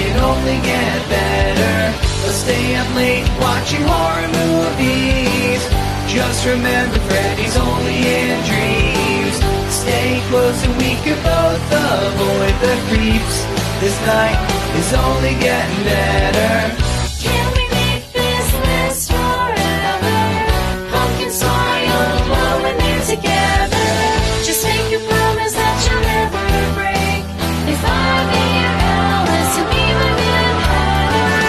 can only get better. Let's stay up late watching horror movies. Just remember Freddy's only in dreams. Stay close and we can both avoid the creeps. This night is only getting better. Can we make this last forever? Pumpkin smile while we're near together. Just make a promise that you'll never break. If I'm in your Alice, you'll be my Mad Hatter.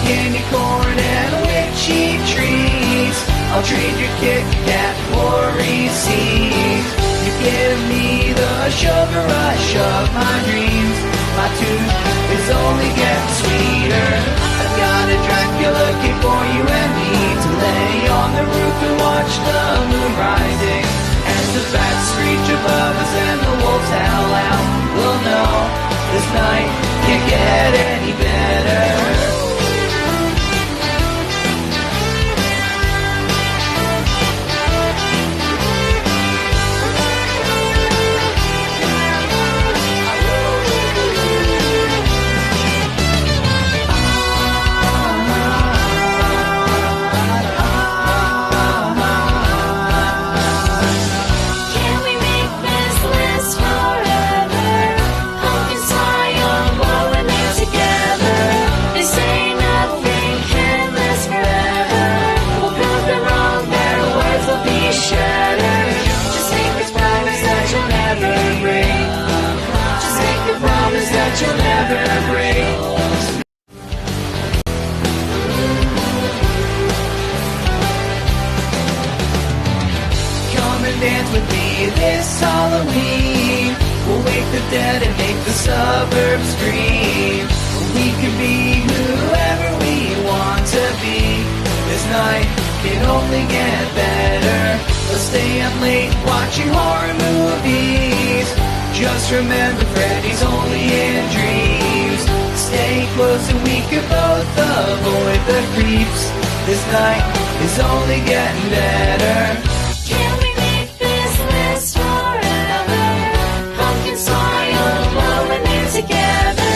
Candy corn and witchy treats. I'll trade your Kit Kat for receipt. You give me the sugar rush of my dreams. My tooth is only getting sweeter. I've got a Dracula cape for you and me to lay on the roof and watch the moon rising. As the bats screech above us and the wolves howl out, we'll know this night can't get any better. That you'll never break. Come and dance with me this Halloween. We'll wake the dead and make the suburbs scream. We can be whoever we want to be. This night can only get better. Let's stay up late watching horror movies. Just remember Freddy's only in dreams. Stay close and we can both avoid the creeps. This night is only getting better. Can we make this last forever? Pumpkin smile while we're near together.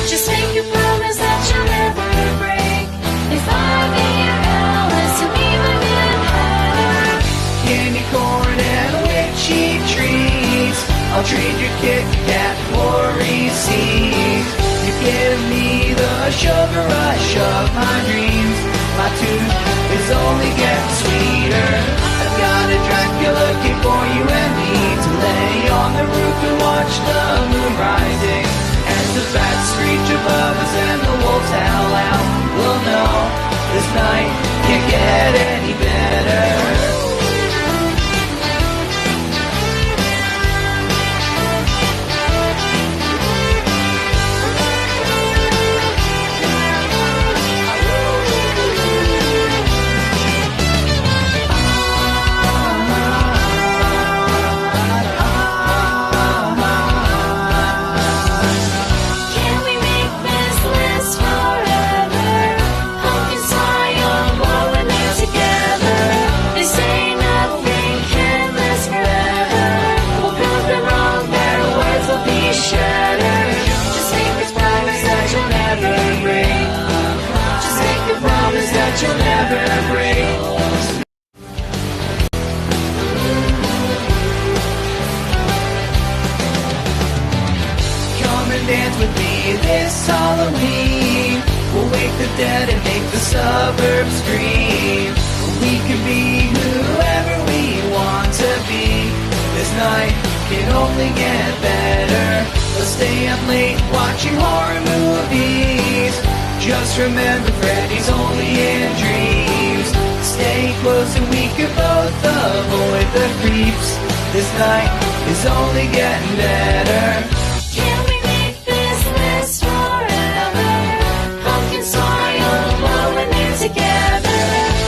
Just make a promise that you'll never break. If I'm in your Alice, you'll be my Mad Hatter. Candy corn and witchy treats. I'll trade your Kit Kat for receipt. You give me the sugar rush of my dreams. My tooth is only getting sweeter. I've got a Dracula cape for you and me to lay on the roof and watch the moon rising. As the bats screech above us and the wolves howl out, we'll know this night can't get any better. That you'll never break. Come and dance with me this Halloween. We'll wake the dead and make the suburbs scream. We can be whoever we want to be. This night can only get better. Let's stay up late watching horror movies. Just remember Freddy's only in dreams. Stay close and we can both avoid the creeps. This night is only getting better. Can we make this last forever? Pumpkin smile while we're near together.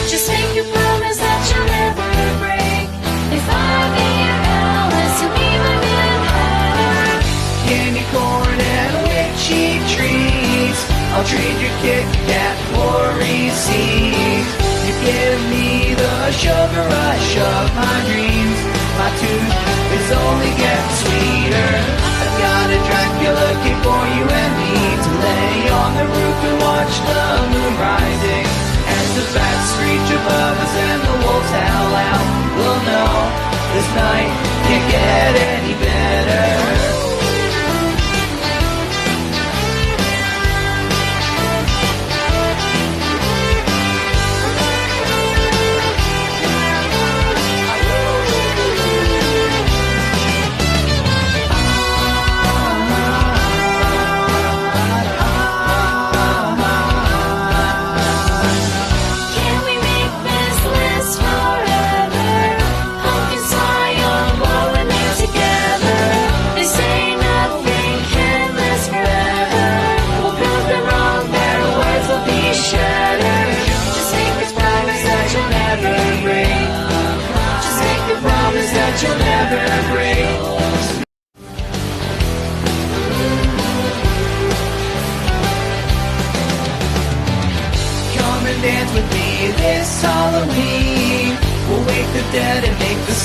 Just make a promise that you'll never break. If I'm in your Alice, you'll be my Mad Hatter. Candy corn and witchy treats. I'll trade your Kit Kat for receipt. You give me the sugar rush of my dreams. My tooth is only getting sweeter. I've got a Dracula cape for you and me to lay on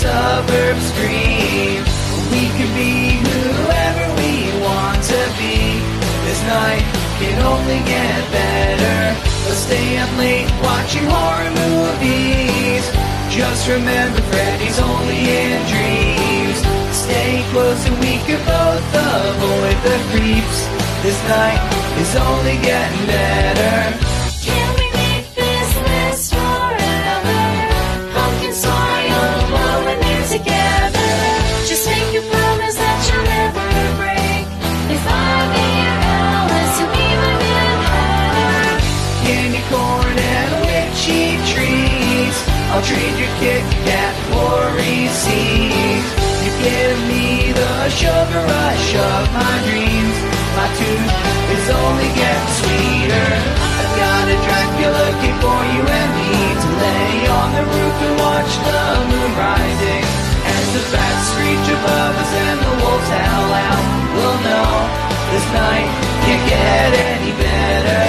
suburbs scream. We can be whoever we want to be. This night can only get better. Let's stay up late watching horror movies. Just remember Freddy's only in dreams. Stay close and we can both avoid the creeps. This night is only getting better. Can we make this last forever? Pumpkin soil while we're near together. Just make a promise that you'll never break. If I be your Alice, you'll be my Mad Hatter. Candy corn and witchy trees. I'll trade your Kit Kat for receipt. You give me the sugar rush of my dreams. My tooth is only getting sweeter. I've got a Dracula cake for you and me to lay on the roof and watch the moon rising. As the bats screech above us and the wolves howl out, we'll know this night can't get any better.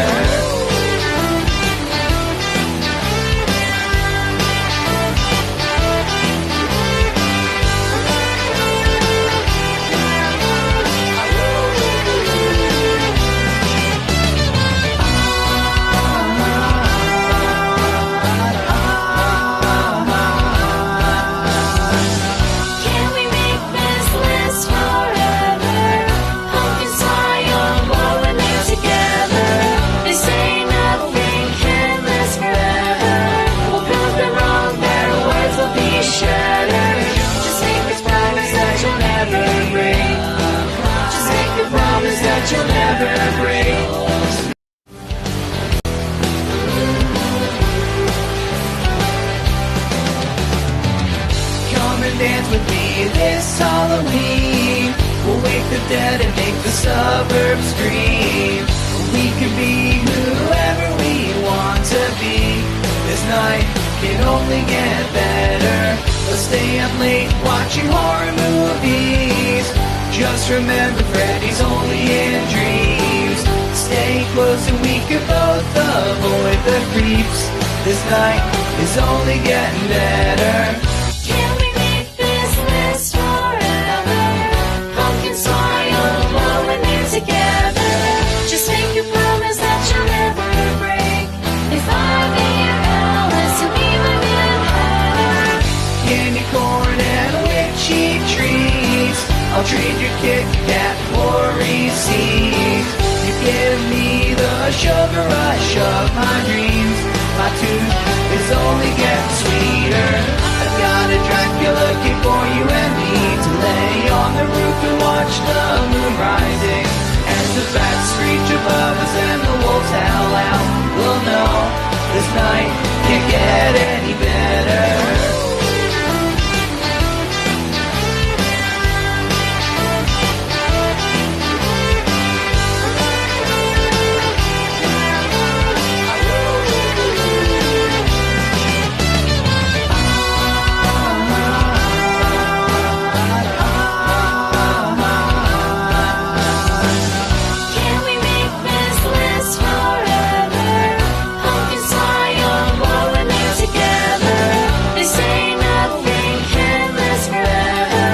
Can we make this last forever? Pumpkin soil while we're near together. They say nothing can last forever. We'll prove them wrong, their words will be shattered. Just make a promise that you'll never break. Just make a promise that you'll never break. Come and dance with me this Halloween. We'll wake the dead and make the suburbs scream. We can be whoever we want to be. This night can only get better. Let's stay up late watching horror movies. Just remember Freddy's only in dreams. Stay close and we can both avoid the creeps. This night is only getting better. Can we make this last forever? Pumpkin soil while we're near together. Just make a promise that you'll never break. If I be your Alice, you'll be my Mad Hatter. Candy corn and witchy trees. I'll trade your Kit Kat for receipt. You give me the sugar rush of my dreams. My tooth is only getting sweeter. I've got a Dracula cake for you and me to lay on the roof and watch the moon rising. As the bats screech above us and the wolves howl out, we'll know this night can't get any better. Can we make this last forever? Pumpkin soil while we're near together. They say nothing can last forever.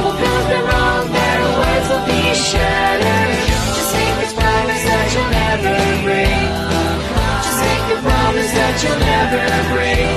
We'll prove them wrong, their words will be shattered. Just make a promise that you'll never break. Just make a promise that you'll never break.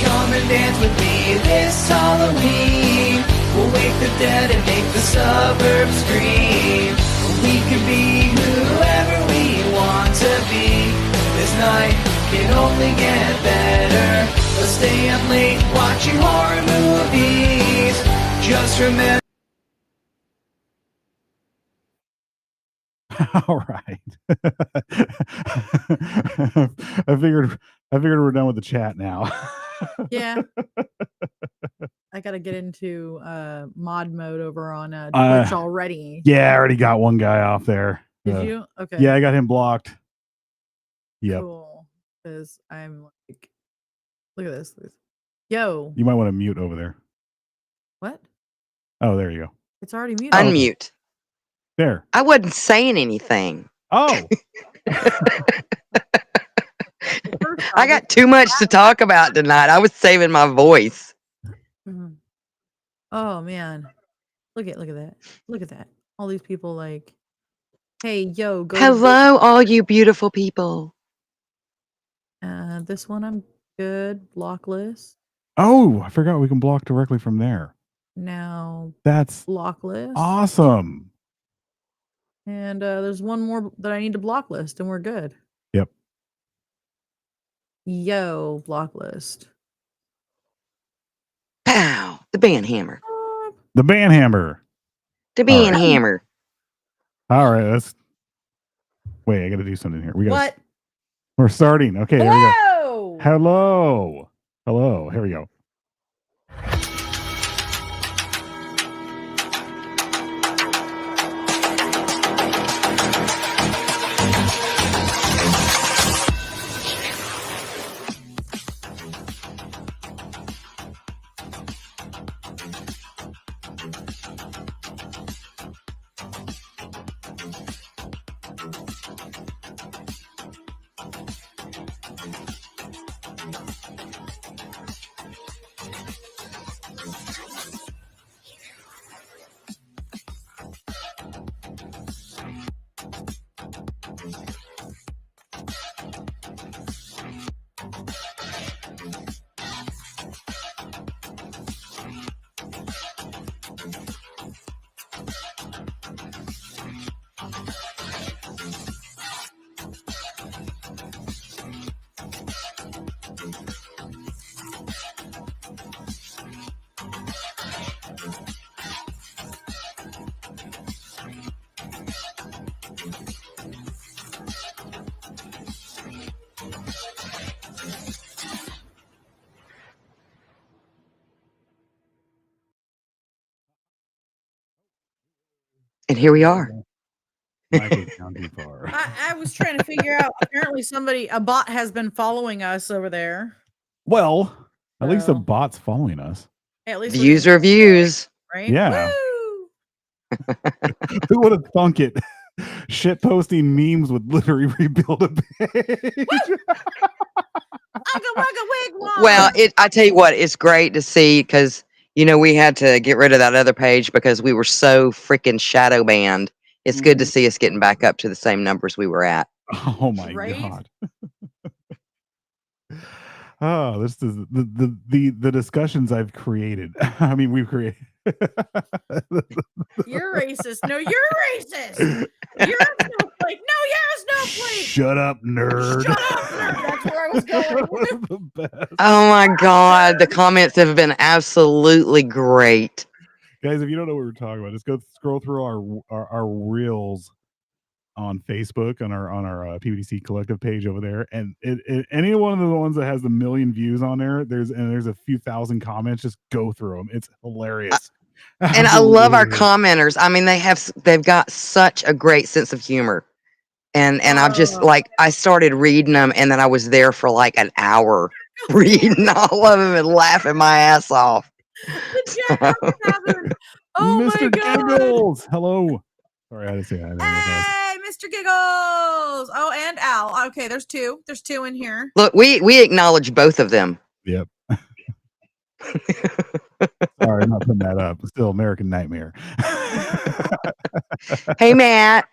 Come and dance with me this Halloween. We'll wake the dead and make the suburbs scream. We can be whoever we want to be. This night can only get better. Let's stay up late watching horror movies. Just remember. All right. I figured we're done with the chat now. Yeah. I gotta get into mod mode over on Twitch already. Yeah, I already got one guy off there. Did you? Okay. Yeah, I got him blocked. Yep. Cool. Because I'm like, look at this. Yo. You might want to mute over there. What? Oh, there you go. It's already muted. Unmute. There. I wasn't saying anything. Oh. First I off, got too much to talk about tonight. I was saving my voice. Mhm. Oh man, look at that. Look at that. All these people like, hey, yo, go to Hello, all you beautiful people. this one. I'm good. Block list. Oh, I forgot we can block directly from there. Now That's block list. awesome. And there's one more that I need to block list, and we're good. Yep. Yo, block list. Pow! The band hammer. The band hammer. The All band right. hammer. All right. Let's wait. I got to do something here. What? We're starting. Okay. Here we go. Hello. Hello. Hello. Here we go. And here we are. Might have gone too far. I was trying to figure out. Apparently, a bot has been following us over there. Well, at least a So- bot's following us. At least Views are views. right? Yeah. Woo! Who would have thunk it? Shit posting memes would literally rebuild a page. Ugga wugga wigwam. Well, I tell you what, it's great to see because we had to get rid of that other page because we were so freaking shadow banned. It's good to see us getting back up to the same numbers we were at. Oh my Right? god. Oh, this is the discussions I've created. I mean, we've created. You're racist. No, you're racist. You're a snowflake. No, you're a snowflake. Shut up, nerd. Shut up, nerd. That's where I was going. The best. Oh my God, the comments have been absolutely great. Guys, if you don't know what we're talking about, just go scroll through our reels on Facebook on our PBDC collective page over there, and any one of the ones that has the million views on there, there's a few thousand comments. Just go through them; it's hilarious. And I love our commenters. I mean, they've got such a great sense of humor, and I've just I started reading them, and then I was there for like an hour reading all of them and laughing my ass off. Oh Mr. my god! Giggles, hello. Sorry, I had to say that. Hey, Mr. Giggles! Oh, and Al. Okay, there's two. There's two in here. Look, we acknowledge both of them. Yep. Sorry, I'm not putting that up. It's still American Nightmare. Hey, Matt.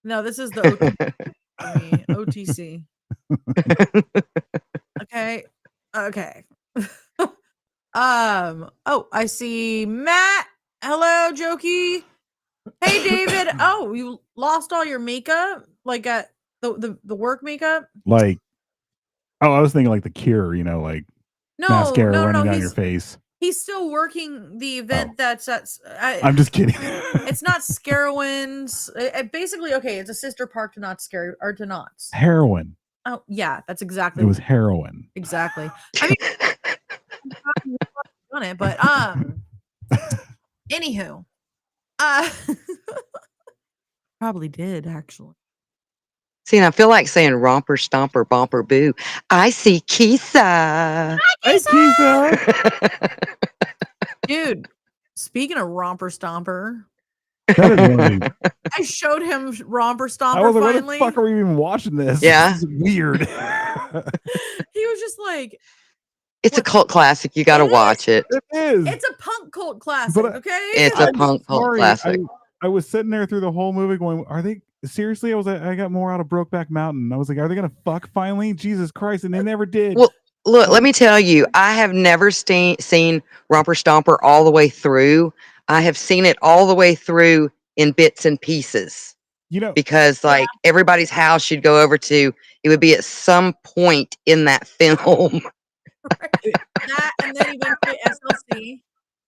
No, this is the OTC. Okay. Okay. Oh, I see Matt. Hello, Jokey. Hey, David. Oh, you lost all your makeup? Like at the work makeup? Like, oh, I was thinking like the Cure, like mascara running down your face. He's still working the event that's at. I'm just kidding. It's not Scarowinds. Basically, okay, it's a sister park to Knott's or to Knott's. Heroin. Oh, yeah, that's exactly. It was heroin. Exactly. I mean, on it, but anywho, probably did actually. See, and I feel like saying romper, stomper, bumper, boo. I see Kisa. Hi, Kisa. Dude, speaking of romper stomper, That annoyed me. I showed him Romper I Stomper was like, why the finally. fuck are we even watching this? Yeah. This is weird. He was just like, It's a What? cult classic. You got to It watch it. It is. it's a punk cult classic, But okay? It's a I'm punk cult sorry, classic. I was sitting there through the whole movie going, are they seriously? I got more out of Brokeback Mountain. I was like, are they gonna fuck finally? Jesus Christ, and they never did. Well, look, let me tell you, I have never seen Romper Stomper all the way through. I have seen it all the way through in bits and pieces You know, because, like, everybody's house you'd go over to, it would be at some point in that film. That and then eventually SLC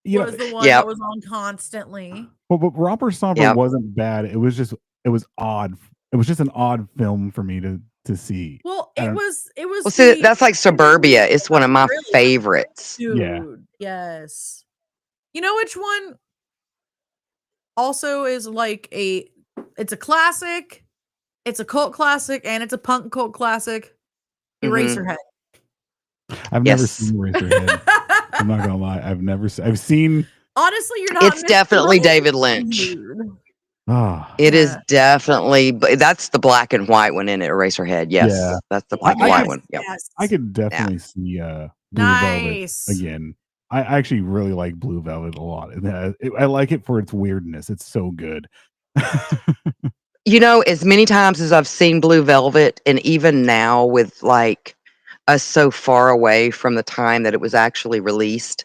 you know, was the one Yep. that was on constantly. but Romper Stomper Yep. wasn't bad. It was odd. It was just an odd film for me to see. Well, I it don't- was Well, see, the- that's like Suburbia. It's one of my Really? favorites. Dude, Yeah. yes. You know which one also is like it's a classic, it's a cult classic, and it's a punk cult classic. Mhm. Eraserhead. I've never Yes. seen Eraserhead. I'm not gonna lie. I've seen. Honestly, you're not. It's missing definitely much, David Lynch. dude. Ah, It is Yeah. definitely, but that's the black and white one in it, Eraserhead. Yes, Yeah. that's the black and I white could- one. Yep. Yes. I could definitely see Blue Nice. Velvet again. I actually really like Blue Velvet a lot. And I like it for its weirdness. It's so good. You know, as many times as I've seen Blue Velvet, and even now with like us so far away from the time that it was actually released,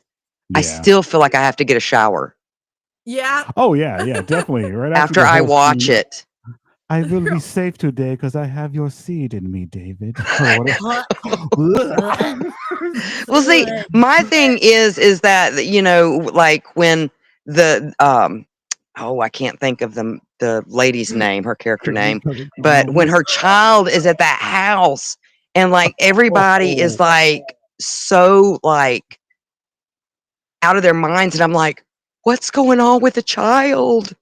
I Yeah. still feel like I have to get a shower Yeah. Oh yeah, definitely. Right after the I whole watch scene, it. I will be safe today because I have your seed in me, David. Or Well, see, my thing is that, you know, like when the I can't think of the lady's name, her character name, but when her child is at that house and like everybody is like so like out of their minds, and I'm like, what's going on with the child?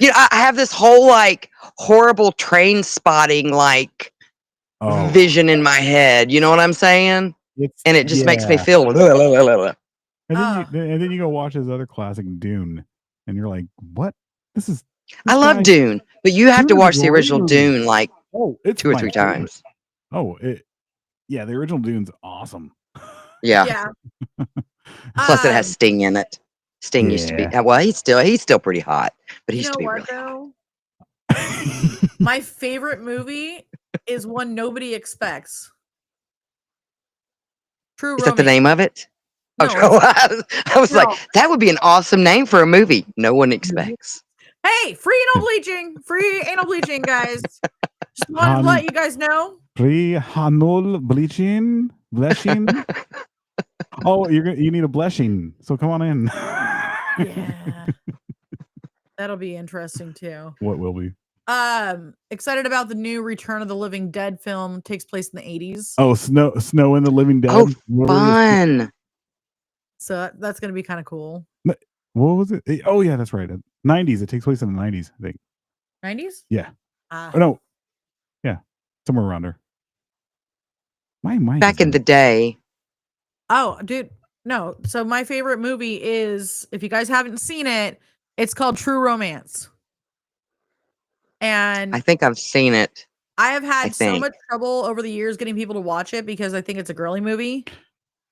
You know, I have this whole like horrible train spotting like Oh, vision in my head. You know what I'm saying? it's, And it just makes me yeah. feel. And then, Ah. and then you go watch his other classic, Dune, and you're like, what? This I love guy- Dune, but you have to Dune is a watch the great original movie. Dune like Oh, it's 2 or my 3 favorite. times. Oh, yeah, the original Dune's awesome. Yeah. Yeah. Plus, it has Sting in it. Sting used to be well. He's still pretty hot, but he You used know to be what really hot. though? My favorite movie is one nobody expects. True Is that the Romance. name of it? No, Oh, I was no. like, that would be an awesome name for a movie. No one expects. Hey, free anal bleaching. Free anal bleaching, guys. Just wanted to let you guys know. Pre-hanul bleaching, blushing. Oh, you need a blushing, so come on in. Yeah. That'll be interesting too. What will be? Excited about the new Return of the Living Dead film. Takes place in the 80s. Oh, Snow and the Living Dead. Oh, Whatever it is. fun. So that's gonna be kind of cool. What was it? Oh yeah, that's right. 90s. It takes place in the 90s, I think. 90s? Yeah. Ah. Oh no. Yeah, somewhere around there. My mind. Back in the day. Oh, dude. No. So my favorite movie is, if you guys haven't seen it, it's called True Romance. And I think I've seen it. I have had so think. much trouble over the years getting people to watch it because I think it's a girly movie.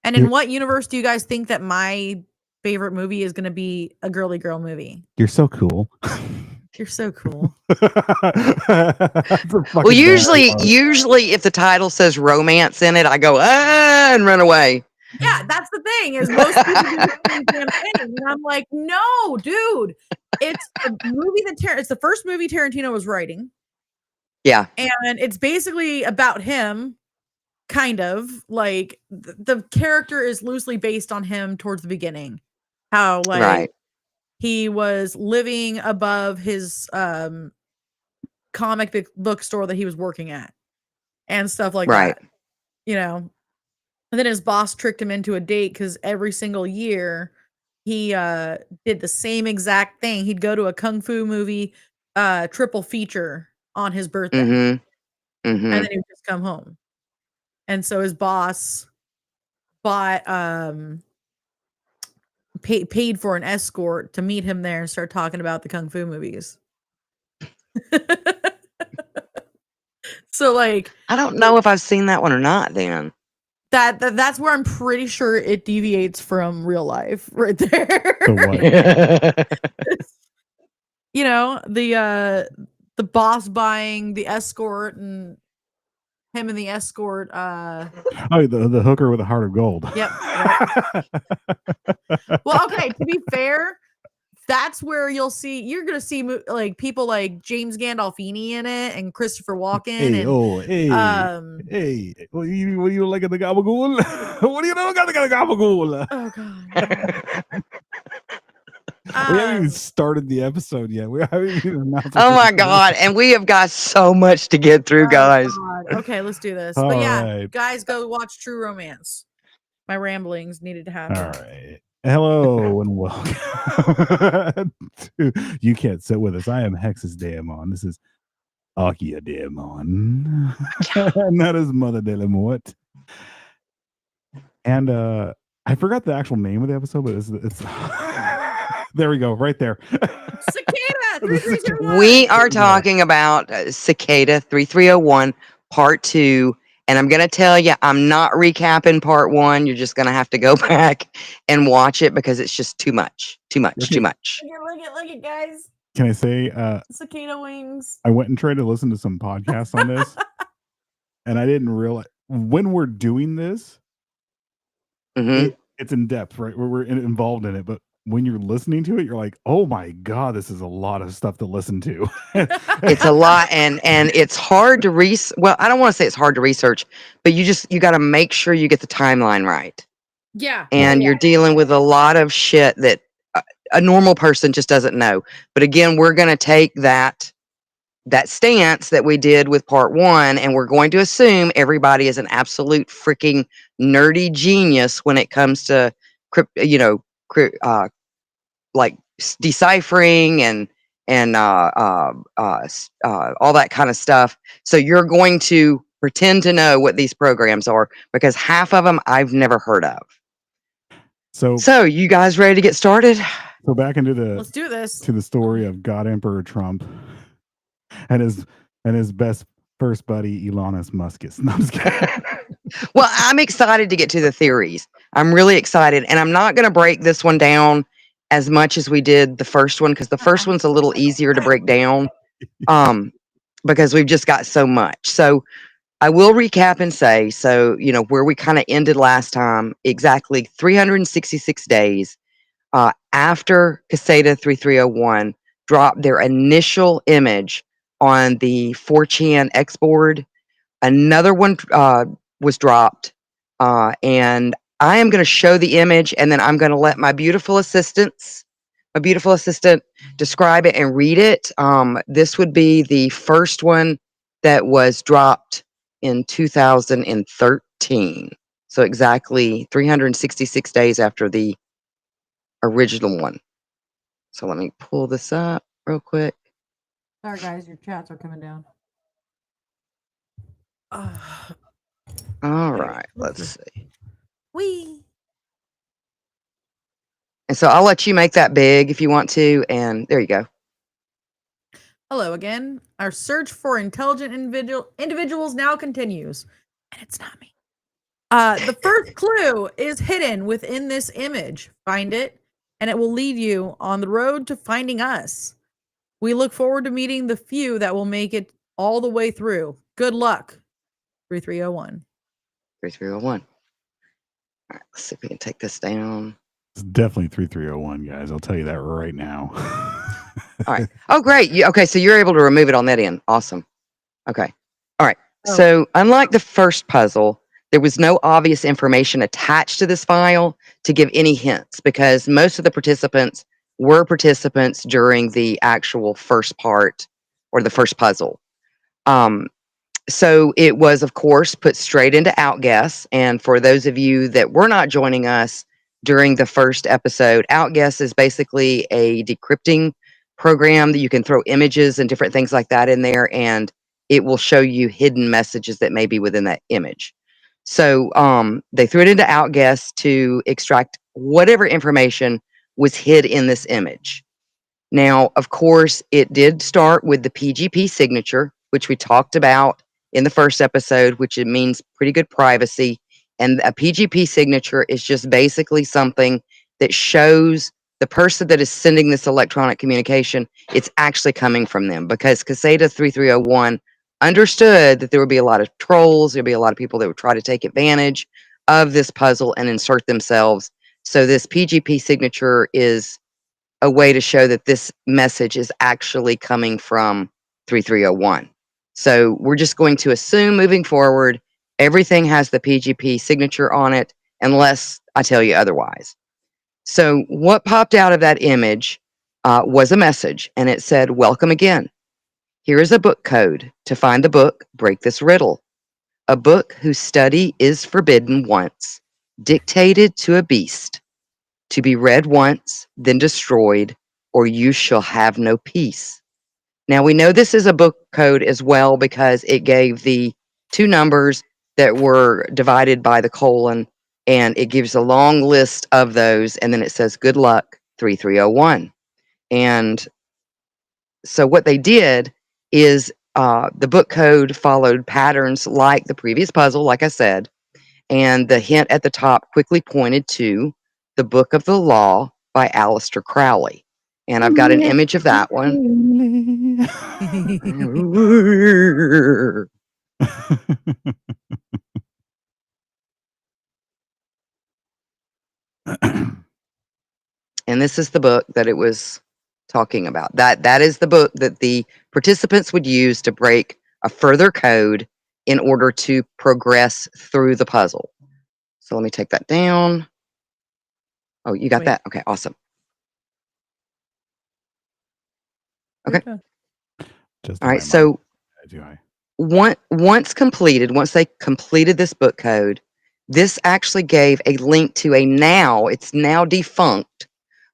And in what universe do you guys think that my favorite movie is going to be a girly girl movie? You're so cool. You're so cool. Well, usually if the title says romance in it, I go, and run away. Yeah, that's the thing is most people do the same damn thing. And I'm like, no, dude. It's a movie that it's the first movie Tarantino was writing. Yeah. And it's basically about him, kind of like the character is loosely based on him towards the beginning. How like Right. he was living above his comic book store that he was working at and stuff like Right. that. You know. And then his boss tricked him into a date because every single year he did the same exact thing. He'd go to a kung fu movie triple feature on his birthday. Mm-hmm. And Mm-hmm. then he would just come home. And so his boss bought paid for an escort to meet him there and start talking about the kung fu movies. So like, I don't know if I've seen that one or not. Then that's where I'm pretty sure it deviates from real life right there. So what? You know, the boss buying the escort and him and the escort. Oh, the hooker with a heart of gold. Yep. Well, okay. To be fair, that's where you're gonna see like people like James Gandolfini in it and Christopher Walken. Hey, what you like at the gabagool? What do you know about the gabagool? Oh god. We haven't even started the episode yet. We haven't even announced. Oh my God. And we have got so much to get through, guys. God. Okay, let's do this. All But yeah, right. guys, go watch True Romance. My ramblings needed to happen. All right. Hello and welcome to You Can't Sit With Us. I am Hex's Daemon. This is Akia Daemon. And that is Mother de la Mort. And I forgot the actual name of the episode, but it's there we go, right there. Cicada 3301. We are talking about Cicada 3301 Part 2. And I'm going to tell you, I'm not recapping Part 1. You're just going to have to go back and watch it because it's just too much. Too much. Okay. Too much. Look at guys. Can I say Cicada wings. I went and tried to listen to some podcasts on this, and I didn't realize when we're doing this, it's in depth, right? We're involved in it, but when you're listening to it, you're like, oh my God, this is a lot of stuff to listen to. It's a lot, and it's hard to well, I don't want to say it's hard to research, but you got to make sure you get the timeline right. Yeah. And you're dealing with a lot of shit that a normal person just doesn't know. But again, we're going to take that stance that we did with Part 1, and we're going to assume everybody is an absolute freaking nerdy genius when it comes to like deciphering and all that kind of stuff. So you're going to pretend to know what these programs are because half of them I've never heard of. So you guys ready to get started? So back into Let's do this. To the story of God Emperor Trump and his best first buddy Elonis Muskus. No, I'm just kidding. Well, I'm excited to get to the theories. I'm really excited, and I'm not going to break this one down as much as we did the first one because the first one's a little easier to break down because we've just got so much. So I will recap and say, where we kind of ended last time, exactly 366 days after Caseta 3301 dropped their initial image on the 4chan X board, another one was dropped, and I am going to show the image, and then I'm going to let my beautiful assistant describe it and read it. This would be the first one that was dropped in 2013. So exactly 366 days after the original one. So let me pull this up real quick. Sorry, guys, your chats are coming down. All right, let's see. Wee. And so I'll let you make that big if you want to. And there you go. Hello again. Our search for intelligent individuals now continues. And it's not me. The first clue is hidden within this image. Find it, and it will lead you on the road to finding us. We look forward to meeting the few that will make it all the way through. Good luck. 3301. 3301. All right, let's see if we can take this down. It's definitely 3301, guys. I'll tell you that right now. All right. Oh, great. Okay, so you're able to remove it on that end. Awesome. Okay. All right. Oh. So unlike the first puzzle, there was no obvious information attached to this file to give any hints because most of the participants were participants during the actual first part or the first puzzle. So it was, of course, put straight into Outguess. And for those of you that were not joining us during the first episode, Outguess is basically a decrypting program that you can throw images and different things like that in there, and it will show you hidden messages that may be within that image. So they threw it into Outguess to extract whatever information was hid in this image. Now, of course, it did start with the PGP signature, which we talked about in the first episode, which it means pretty good privacy. And a PGP signature is just basically something that shows the person that is sending this electronic communication, it's actually coming from them, because Caseta 3301 understood that there would be a lot of trolls, there'd be a lot of people that would try to take advantage of this puzzle and insert themselves. So this PGP signature is a way to show that this message is actually coming from 3301. So we're just going to assume moving forward, everything has the PGP signature on it, unless I tell you otherwise. So what popped out of that image was a message, and it said, "Welcome again. Here is a book code. To find the book, break this riddle. A book whose study is forbidden once, dictated to a beast, to be read once, then destroyed, or you shall have no peace." Now we know this is a book code as well because it gave the two numbers that were divided by the colon, and it gives a long list of those, and then it says "Good luck 3301." And so what they did is the book code followed patterns like the previous puzzle, like I said, and the hint at the top quickly pointed to the Book of the Law by Aleister Crowley. And I've got an image of that one. And this is the book that it was talking about. That is the book that the participants would use to break a further code in order to progress through the puzzle. So let me take that down. Oh, you got Wait. that? Okay, awesome. Okay. Just All right. So once they completed this book code, this actually gave a link to it's now defunct,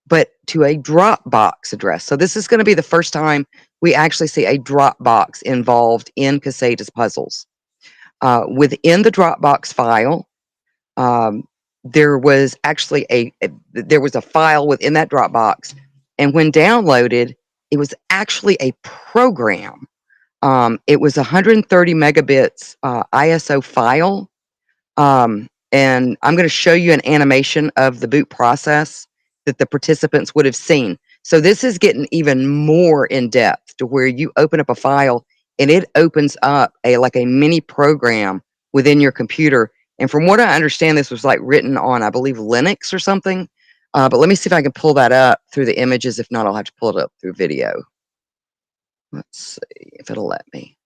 but to a Dropbox address. So this is going to be the first time we actually see a Dropbox involved in Caseta's puzzles. Within the Dropbox file, there was actually there was a file within that Dropbox, and when downloaded, it was actually a program. It was 130 megabits ISO file, and I'm going to show you an animation of the boot process that the participants would have seen. So this is getting even more in depth to where you open up a file and it opens up like a mini program within your computer. And from what I understand, this was like written on, I believe, Linux or something. But let me see if I can pull that up through the images. If not, I'll have to pull it up through video. Let's see if it'll let me.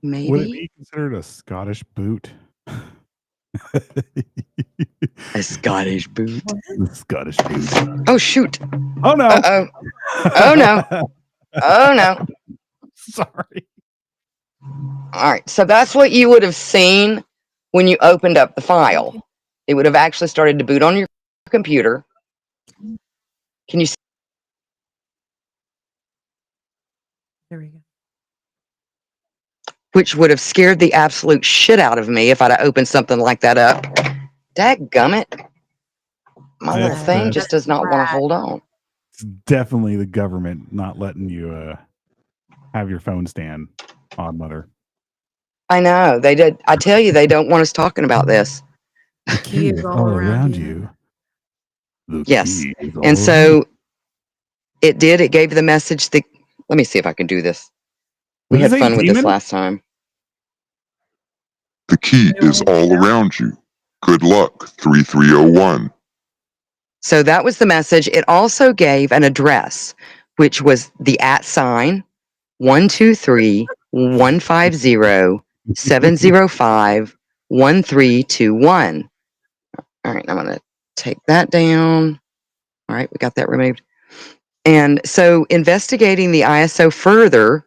Maybe. Would it be considered a Scottish boot? A Scottish boot. The Scottish boot. Oh shoot! Oh no! Uh-oh. Oh no! Oh no! Sorry. All right, so that's what you would have seen when you opened up the file. It would have actually started to boot on your computer. Can you see? There we go. Which would have scared the absolute shit out of me if I'd have opened something like that up. Dadgummit. My little thing just does not want to hold on. It's definitely the government not letting you have your phone stand on, Mother. I know. They did. I tell you, they don't want us talking about this. The key is all around you. Yes. And so it did. It gave the message that, let me see if I can do this. We had fun with this last time. The key is all around you. Good luck, 3301. So that was the message. It also gave an address, which was the @ 123-150-705-1321. All right, I'm going to take that down. All right, we got that removed. And so investigating the ISO further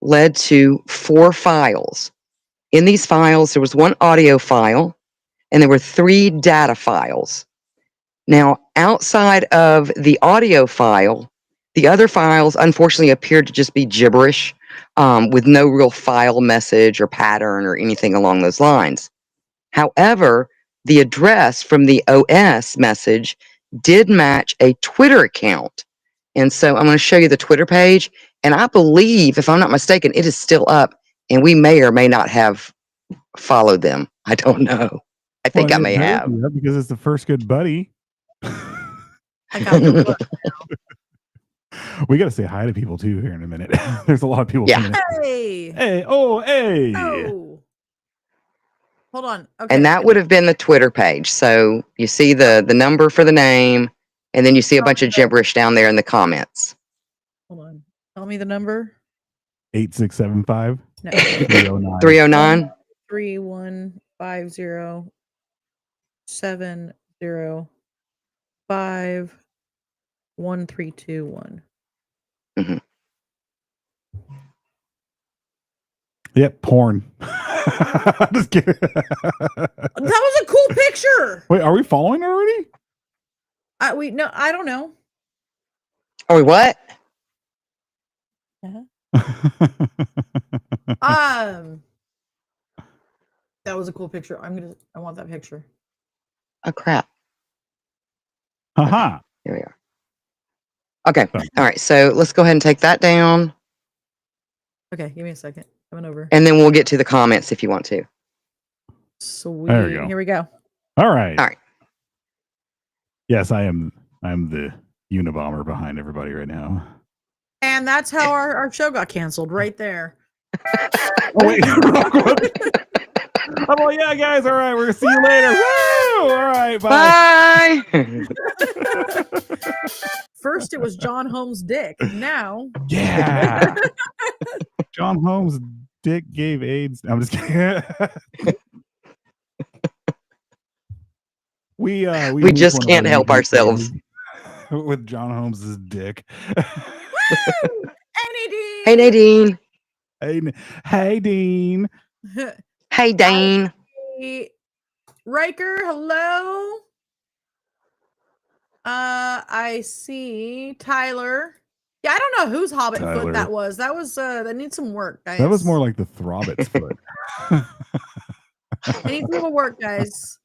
led to 4 files. In these files, there was 1 audio file, and there were 3 data files. Now, outside of the audio file, the other files unfortunately appeared to just be gibberish, with no real file message or pattern or anything along those lines. However, the address from the OS message did match a Twitter account. And so I'm going to show you the Twitter page. And I believe, if I'm not mistaken, it is still up. And we may or may not have followed them. I don't know. I think I may have. Because it's the first good buddy. I got the look. We got to say hi to people too here in a minute. There's a lot of people. Yeah. Hey. Hey. Oh, hey. Oh. Hold on. Okay. And that would have been the Twitter page. So you see the number for the name, and then you see a bunch of gibberish down there in the comments. Hold on. Tell me the number. 8675 No. 309 309. 3150 705 1321. Mm-hmm. Yep, porn. Just kidding. That was a cool picture. Wait, are we following already? No, I don't know. Are we what? That was a cool picture. I want that picture. Oh, crap. Haha. Here we are. Okay. All right. So let's go ahead and take that down. Okay, give me a second. Coming over. And then we'll get to the comments if you want to. Sweet. There we go. Here we go. All right. All right. Yes, I'm the Unabomber behind everybody right now. And that's how our show got canceled right there. Oh, wait. I'm like, yeah, guys. All right. We're going to see you later. Woo! All right. Bye. Bye. First, it was John Holmes' dick. Now. Yeah. John Holmes' dick gave AIDS. I'm just kidding. we just can't help ourselves. With John Holmes' dick. Hey, Nadine. Hey, Nadine. Hey, Dean. Hey, Dane. Hey, Riker, hello. I see Tyler. Yeah, I don't know whose Hobbit foot that was. That was that needs some work, guys. That was more like the Throbbit's foot. It needs a little work, guys.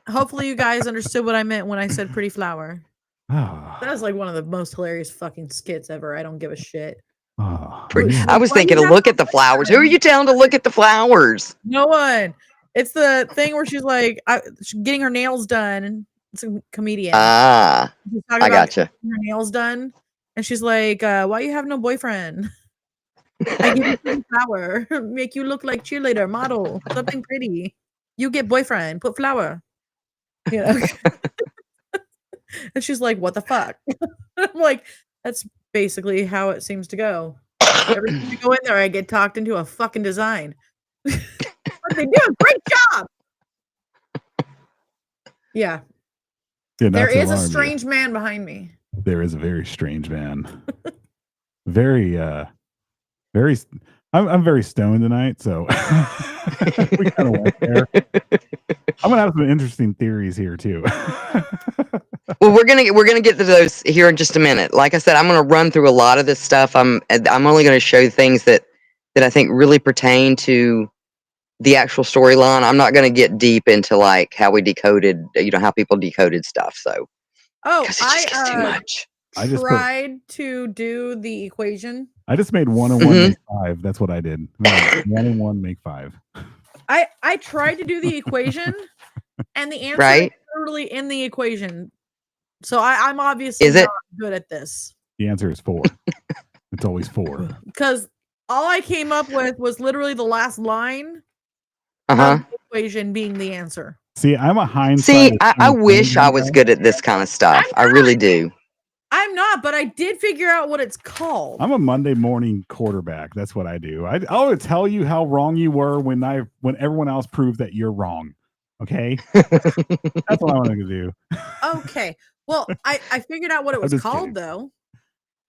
Hopefully you guys understood what I meant when I said pretty flower. Oh, That was like one of the most hilarious fucking skits ever. I don't give a shit. oh, I was thinking to look at the flowers. Who are you telling to look at the flowers? No one. It's the thing where she's like she's getting her nails done. It's a comedian. Ah, She's talking I about gotcha. getting her nails done. And she's like, why you have no boyfriend? I give you pretty flower. Make you look like cheerleader, model, something pretty. You get boyfriend, put flower. You know? And she's like, what the fuck? I'm like, that's basically how it seems to go. Every time I go in there, I get talked into a fucking design. But they do a great job. Yeah. There is a strange man behind me. There is a very strange man. very I'm very stoned tonight, so we kind of went there. I'm gonna have some interesting theories here too. Well, we're gonna get to those here in just a minute. Like I said, I'm gonna run through a lot of this stuff. I'm only gonna show things that I think really pertain to the actual storyline. I'm not gonna get deep into like how we decoded, how people decoded stuff. So, because it just gets too much. I just tried to do the equation. I just made 1 and 1 make 5. That's what I did. 1 and 1 make 5. I tried to do the equation, and the answer is literally in the equation. So I'm obviously not good at this. The answer is 4. It's always 4. Because all I came up with was literally the last line of the equation being the answer. See, I'm a hindsight. See, I wish I was good at this kind of stuff. I really do. I'm not, but I did figure out what it's called. I'm a Monday morning quarterback. That's what I do. I'll tell you how wrong you were when everyone else proved that you're wrong. Okay? That's what I'm going to do. Okay. Well, I figured out what it was called, though.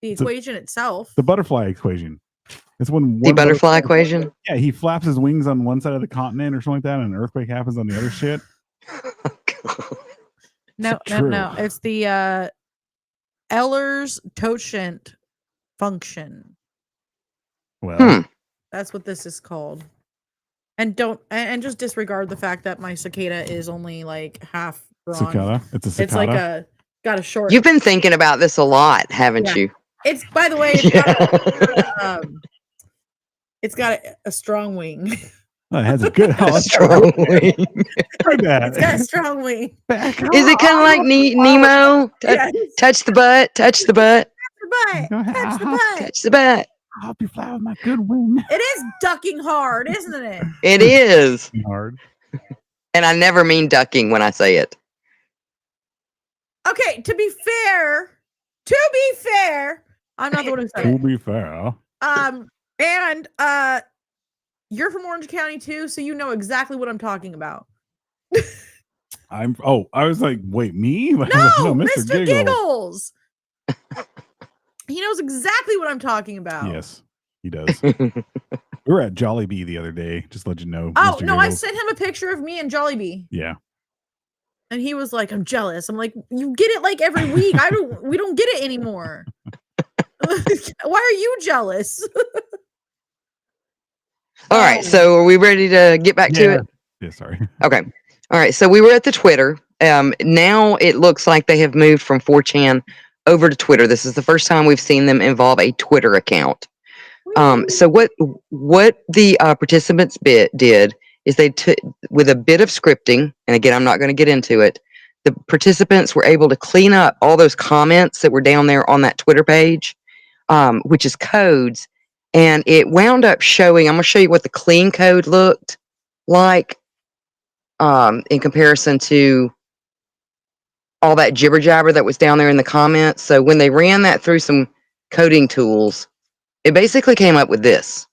The equation itself. The butterfly equation. It's when the butterfly equation? Yeah, he flaps his wings on one side of the continent or something like that, and an earthquake happens on the other shit. No. It's the Ehlers-Danlos function. Well, that's what this is called. And just disregard the fact that my cicada is only like half drawn. Cicada? It's a cicada? It's like got a short. You've been thinking about this a lot, haven't you? It's, by the way, it's got a strong wing. Oh, it has a good Strong wing. Like that. It's got a strong wing. Back Is it kind of like Nemo? Yes. Touch the butt, touch the butt, Touch Go ahead. the butt. touch the butt. I'll help you fly with my good wing. It is ducking hard, isn't it? It is. Hard. And I never mean ducking when I say it. Okay, to be fair, I'm not the one who said To it. be fair. And you're from Orange County too, so you know exactly what I'm talking about. I was like, wait, me? No, Mr. Giggles. He knows exactly what I'm talking about. Yes, he does. We were at Jollibee the other day, just to let you know. Oh, Mr. no, I Giggles. sent him a picture of me and Jollibee. Yeah. And he was like, I'm jealous. I'm like, you get it like every week. We don't get it anymore. Why are you jealous? All right, so are we ready to get back to it? Yeah, sorry. Okay. All right, so we were at the Twitter. Now it looks like they have moved from 4chan over to Twitter. This is the first time we've seen them involve a Twitter account. So what the participants did is they took, with a bit of scripting, and again, I'm not going to get into it, the participants were able to clean up all those comments that were down there on that Twitter page, which is codes, and it wound up showing, I'm going to show you what the clean code looked like in comparison to all that jibber jabber that was down there in the comments. So when they ran that through some coding tools, it basically came up with this.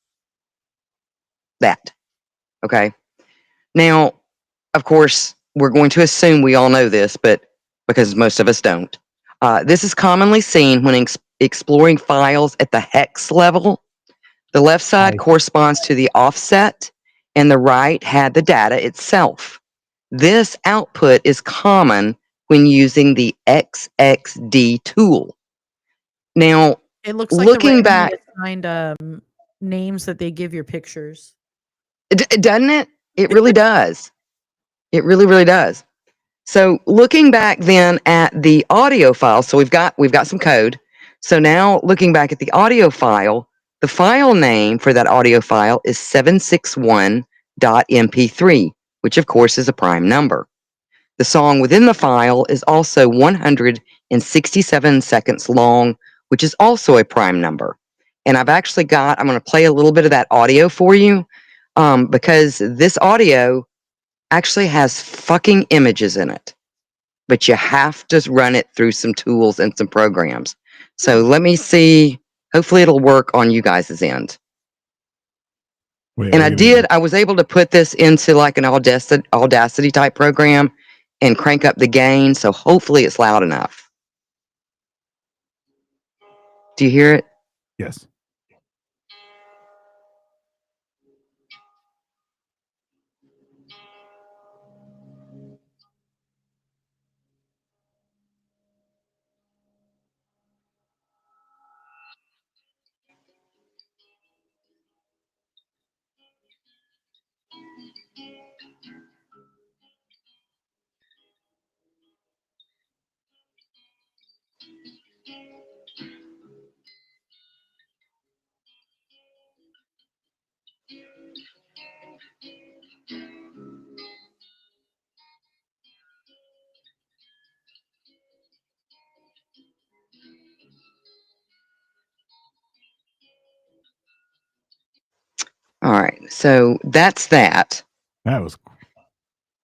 Okay. Now, of course, we're going to assume we all know this, but because most of us don't. This is commonly seen when exploring files at the hex level. The left side corresponds to the offset, and the right had the data itself. This output is common when using the XXD tool. Now, It looks like looking back, assigned names that they give your pictures. doesn't it? It really does. It really, really does. So looking back then at the audio file, so we've got some code. So now looking back at the audio file, the file name for that audio file is 761.mp3, which of course is a prime number. The song within the file is also 167 seconds long, which is also a prime number. And I'm going to play a little bit of that audio for you, because this audio actually has fucking images in it, but you have to run it through some tools and some programs. So let me see. Hopefully it'll work on you guys' end. I was able to put this into like an Audacity type program and crank up the gain. So hopefully it's loud enough. Do you hear it? Yes. All right. So that's that. That was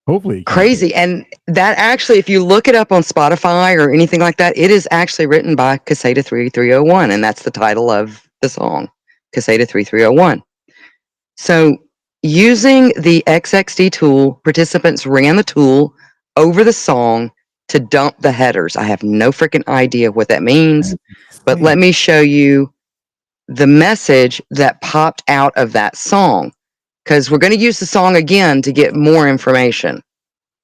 hopefully crazy. And that actually, if you look it up on Spotify or anything like that, it is actually written by Caseta 3301. And that's the title of the song, Caseta 3301. So using the XXD tool, participants ran the tool over the song to dump the headers. I have no freaking idea what that means, but let me show you the message that popped out of that song, because we're going to use the song again to get more information.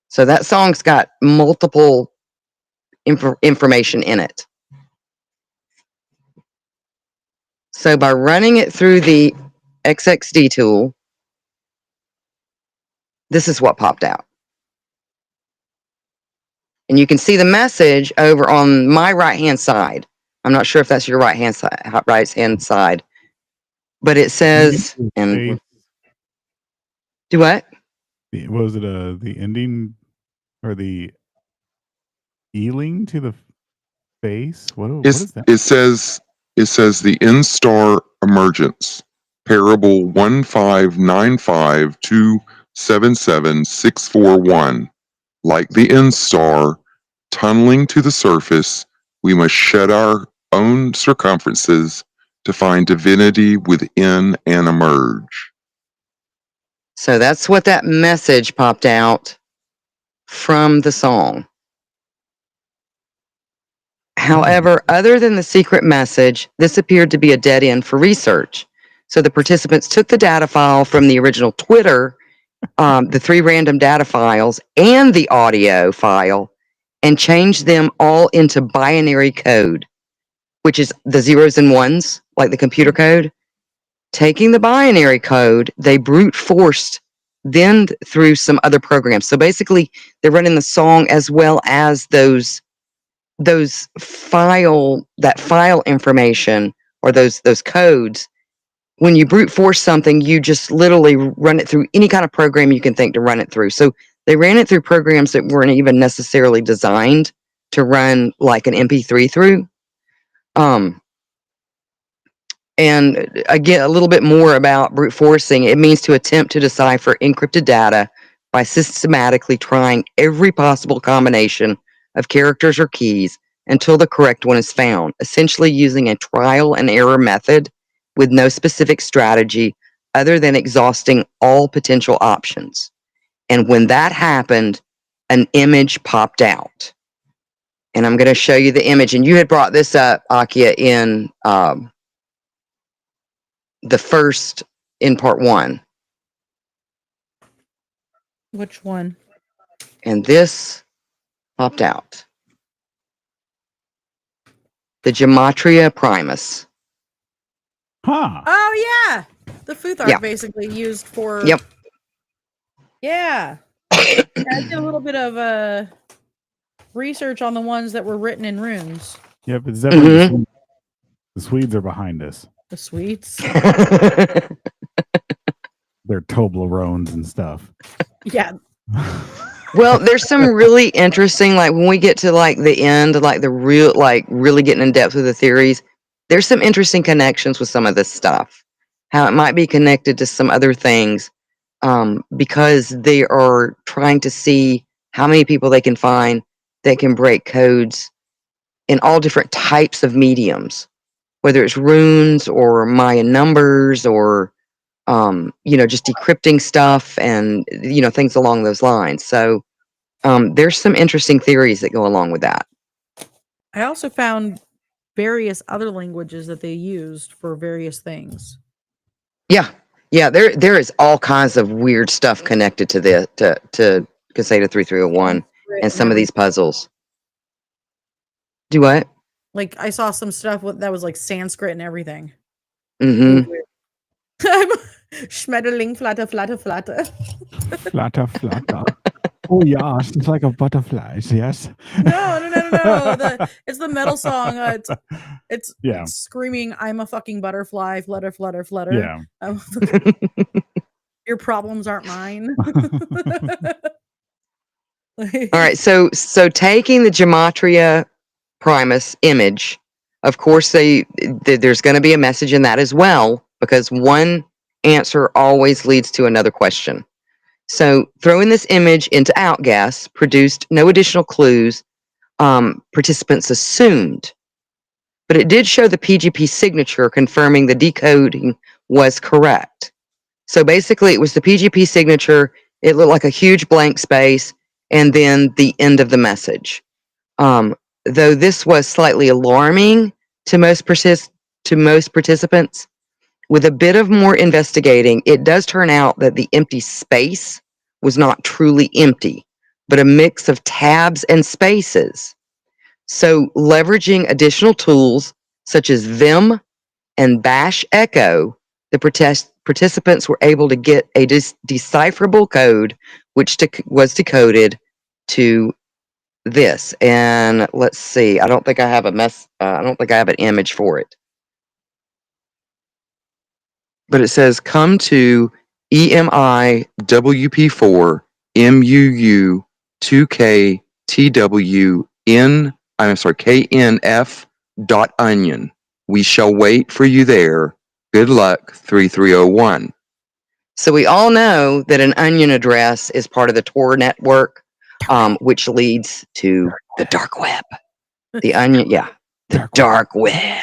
So that song's got multiple information in it. So by running it through the XXD tool, this is what popped out. And you can see the message over on my right-hand side. I'm not sure if that's your right-hand side, but it says, and do what? Was it the ending or the ealing to the face? What is that? It says the N-Star Emergence, Parable 15952777641. Like the N-Star, tunneling to the surface, we must shed our own circumferences to find divinity within and emerge. So that's what that message popped out from the song. However, other than the secret message, this appeared to be a dead end for research. So the participants took the data file from the original Twitter, the 3 random data files, and the audio file, and changed them all into binary code, which is the zeros and ones, like the computer code. Taking the binary code, they brute forced then through some other programs. So basically, they're running the song as well as those file information, or those codes. When you brute force something, you just literally run it through any kind of program you can think to run it through. So they ran it through programs that weren't even necessarily designed to run like an MP3 through. And again, a little bit more about brute forcing. It means to attempt to decipher encrypted data by systematically trying every possible combination of characters or keys until the correct one is found, essentially using a trial and error method with no specific strategy other than exhausting all potential options. And when that happened, an image popped out. And I'm going to show you the image. And you had brought this up, Akia, in the first, in part 1. Which one? And this popped out. The Gematria Primus. Huh. Oh yeah, the Futhark Yeah. basically used for. Yep. Yeah. I did a little bit of research on the ones that were written in runes. Yep, it's definitely the Swedes are behind this. The Swedes. They're Toblerones and stuff. Yeah. Well, there's some really interesting, like when we get to like the end, like the real, like really getting in depth with the theories, there's some interesting connections with some of this stuff. How it might be connected to some other things, because they are trying to see how many people they can find that can break codes in all different types of mediums, whether it's runes or Mayan numbers or just decrypting stuff and things along those lines. So there's some interesting theories that go along with that. I also found various other languages that they used for various things. Yeah. There is all kinds of weird stuff connected to this to Caseta 3301 and some of these puzzles. Do what? Like I saw some stuff that was like Sanskrit and everything. Mm-hmm. Schmetterling, flatter, flatter, flatter. Flatter, flatter. Oh yeah, it's like a butterflies. Yes. No. It's the metal song. It's Yeah. screaming, "I'm a fucking butterfly, flutter, flutter, flutter." Yeah. Your problems aren't mine. All right, so taking the Gematria Primus image, of course, there's going to be a message in that as well, because one answer always leads to another question. So throwing this image into Outgas produced no additional clues, participants assumed, but it did show the PGP signature confirming the decoding was correct. So basically it was the PGP signature, it looked like a huge blank space, and then the end of the message. Though this was slightly alarming to most participants, with a bit of more investigating, it does turn out that the empty space was not truly empty, but a mix of tabs and spaces. So leveraging additional tools such as Vim and Bash Echo, the participants were able to get a decipherable code, which was decoded to this, and let's see. I don't think I have I don't think I have an image for it. But it says, come to EMI WP4 MUU 2KTWN, I'm sorry, KNF .onion. We shall wait for you there. Good luck, 3301. So we all know that an onion address is part of the Tor network, which leads to the dark web. The onion, yeah, the dark web.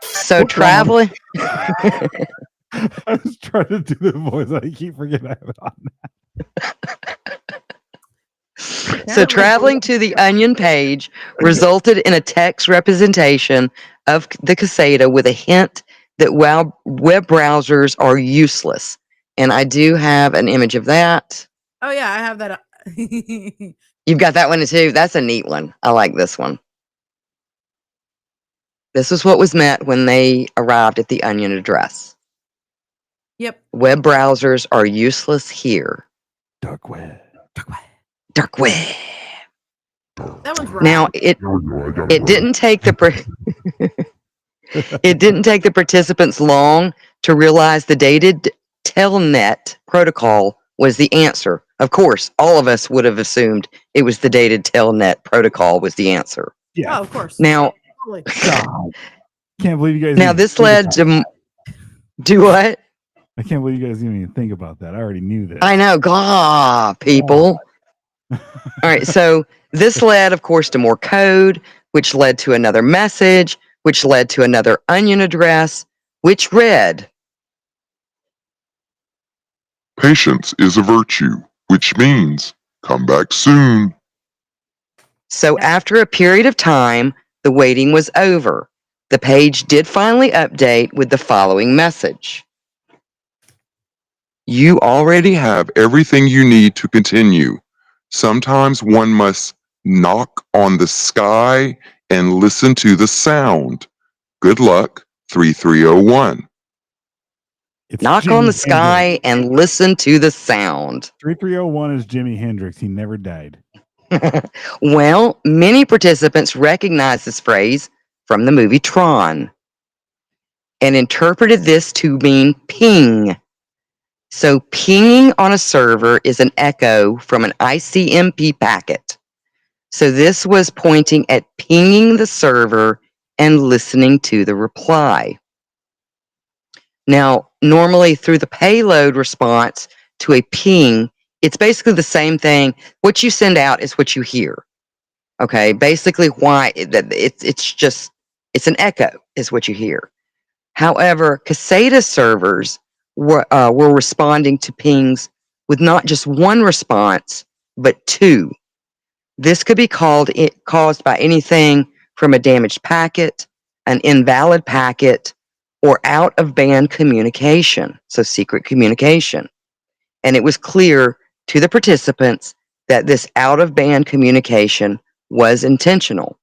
So traveling. I was trying to do the voice. I keep forgetting I have it on. So traveling to the onion page resulted in a text representation of the caseta with a hint that web browsers are useless. And I do have an image of that. Oh yeah, I have that. You've got that one too. That's a neat one. I like this one. This was what was meant when they arrived at the onion address. Yep. Web browsers are useless here. Dark web. Dark web. Dark web. That one's right. Now it didn't take the it didn't take the participants long to realize the dated telnet protocol was the answer. Of course, all of us would have assumed it was the dated telnet protocol was the answer. Yeah. Oh, of course. Now, God, can't believe you guys. now this led to do what? I can't believe you guys didn't even think about that. I already knew this. I know, God, people. All right, so this led, of course, to more code, which led to another message, which led to another onion address, which read, Patience is a virtue, which means come back soon. so after a period of time, the waiting was over. The page did finally update with the following message. You already have everything you need to continue. Sometimes one must knock on the sky and listen to the sound. Good luck, 3301. It's Knock Jimi on the sky and listen to the sound. 3301 is Jimi Hendrix. He never died. Well, many participants recognize this phrase from the movie Tron and interpreted this to mean ping. So pinging on a server is an echo from an ICMP packet. So this was pointing at pinging the server and listening to the reply. Now, normally through the payload response to a ping, it's basically the same thing. What you send out is what you hear. Okay, basically why it's an echo is what you hear. However, Caseta servers were responding to pings with not just one response, but two. This could be caused by anything from a damaged packet, an invalid packet, or out-of-band communication, so secret communication. And it was clear to the participants that this out-of-band communication was intentional.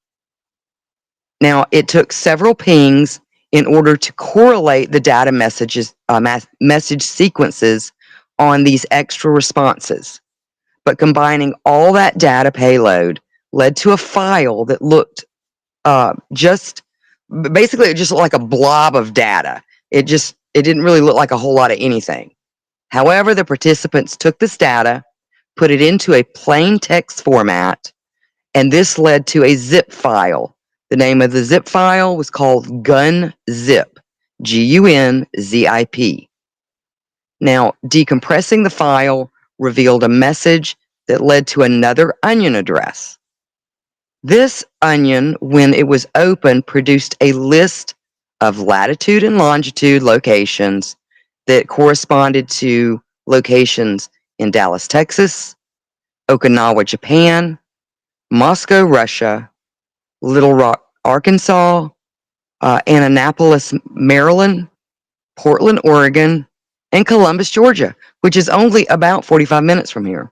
Now, it took several pings in order to correlate the data message sequences on these extra responses. But combining all that data payload led to a file that looked basically it just looked like a blob of data. It didn't really look like a whole lot of anything. However, the participants took this data, put it into a plain text format, and this led to a zip file. The name of the zip file was called GunZip, GUNZIP. Now, decompressing the file revealed a message that led to another onion address. This onion, when it was open, produced a list of latitude and longitude locations that corresponded to locations in Dallas, Texas, Okinawa, Japan, Moscow, Russia, Little Rock, Arkansas, Annapolis, Maryland, Portland, Oregon, and Columbus, Georgia, which is only about 45 minutes from here.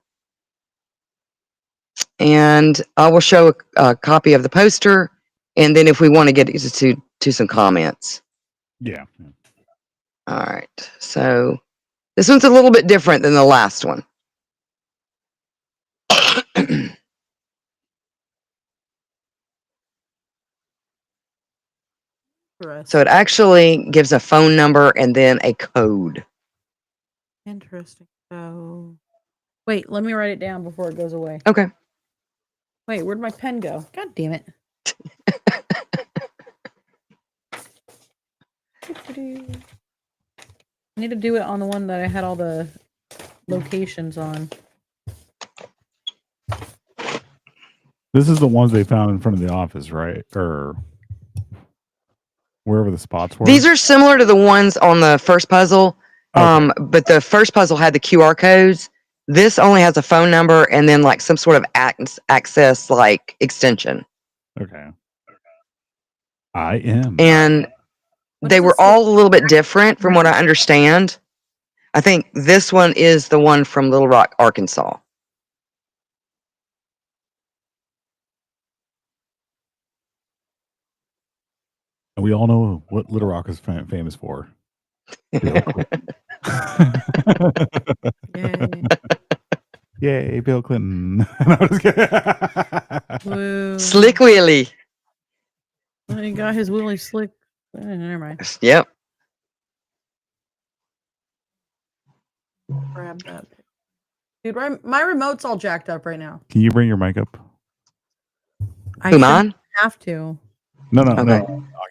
And I will show a copy of the poster, and then if we want to get to some comments. Yeah. All right. So this one's a little bit different than the last one. Interesting. So it actually gives a phone number and then a code. Interesting. So, wait, let me write it down before it goes away. Okay. Wait, where'd my pen go? God damn it. I need to do it on the one that I had all the locations on. This is the ones they found in front of the office, right? Or wherever the spots were. These are similar to the ones on the first puzzle, Okay. but the first puzzle had the QR codes. This only has a phone number and then like some sort of access like extension. Okay. I am. And What they does it were say? all a little bit different from what I understand. I think this one is the one from Little Rock, Arkansas. And we all know what Little Rock is famous for. Bill Clinton. Yay. Yay, Bill Clinton. No, I'm just kidding. Woo. Slick Willie. He got his Willie Slick. Never mind. Yep. Grab that. Dude, my remote's all jacked up right now. Can you bring your mic up? I Who, shouldn't mine? have to. No. Okay.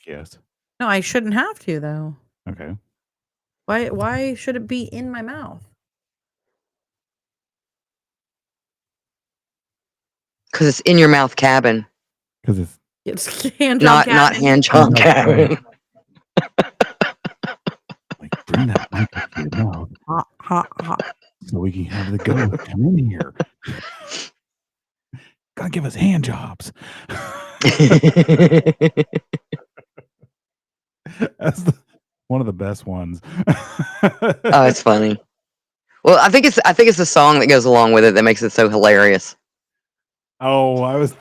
Yes. No, I shouldn't have to though. Okay. Why should it be in my mouth? Because it's in your mouth cabin, Because it's It's hand job not cabin. hand job cabin. like, bring that mic up to your mouth Hot, hot, hot. so we can have the ghost come in here. Gotta give us hand jobs. That's one of the best ones. Oh, it's funny. Well, I think it's the song that goes along with it that makes it so hilarious. Oh, I was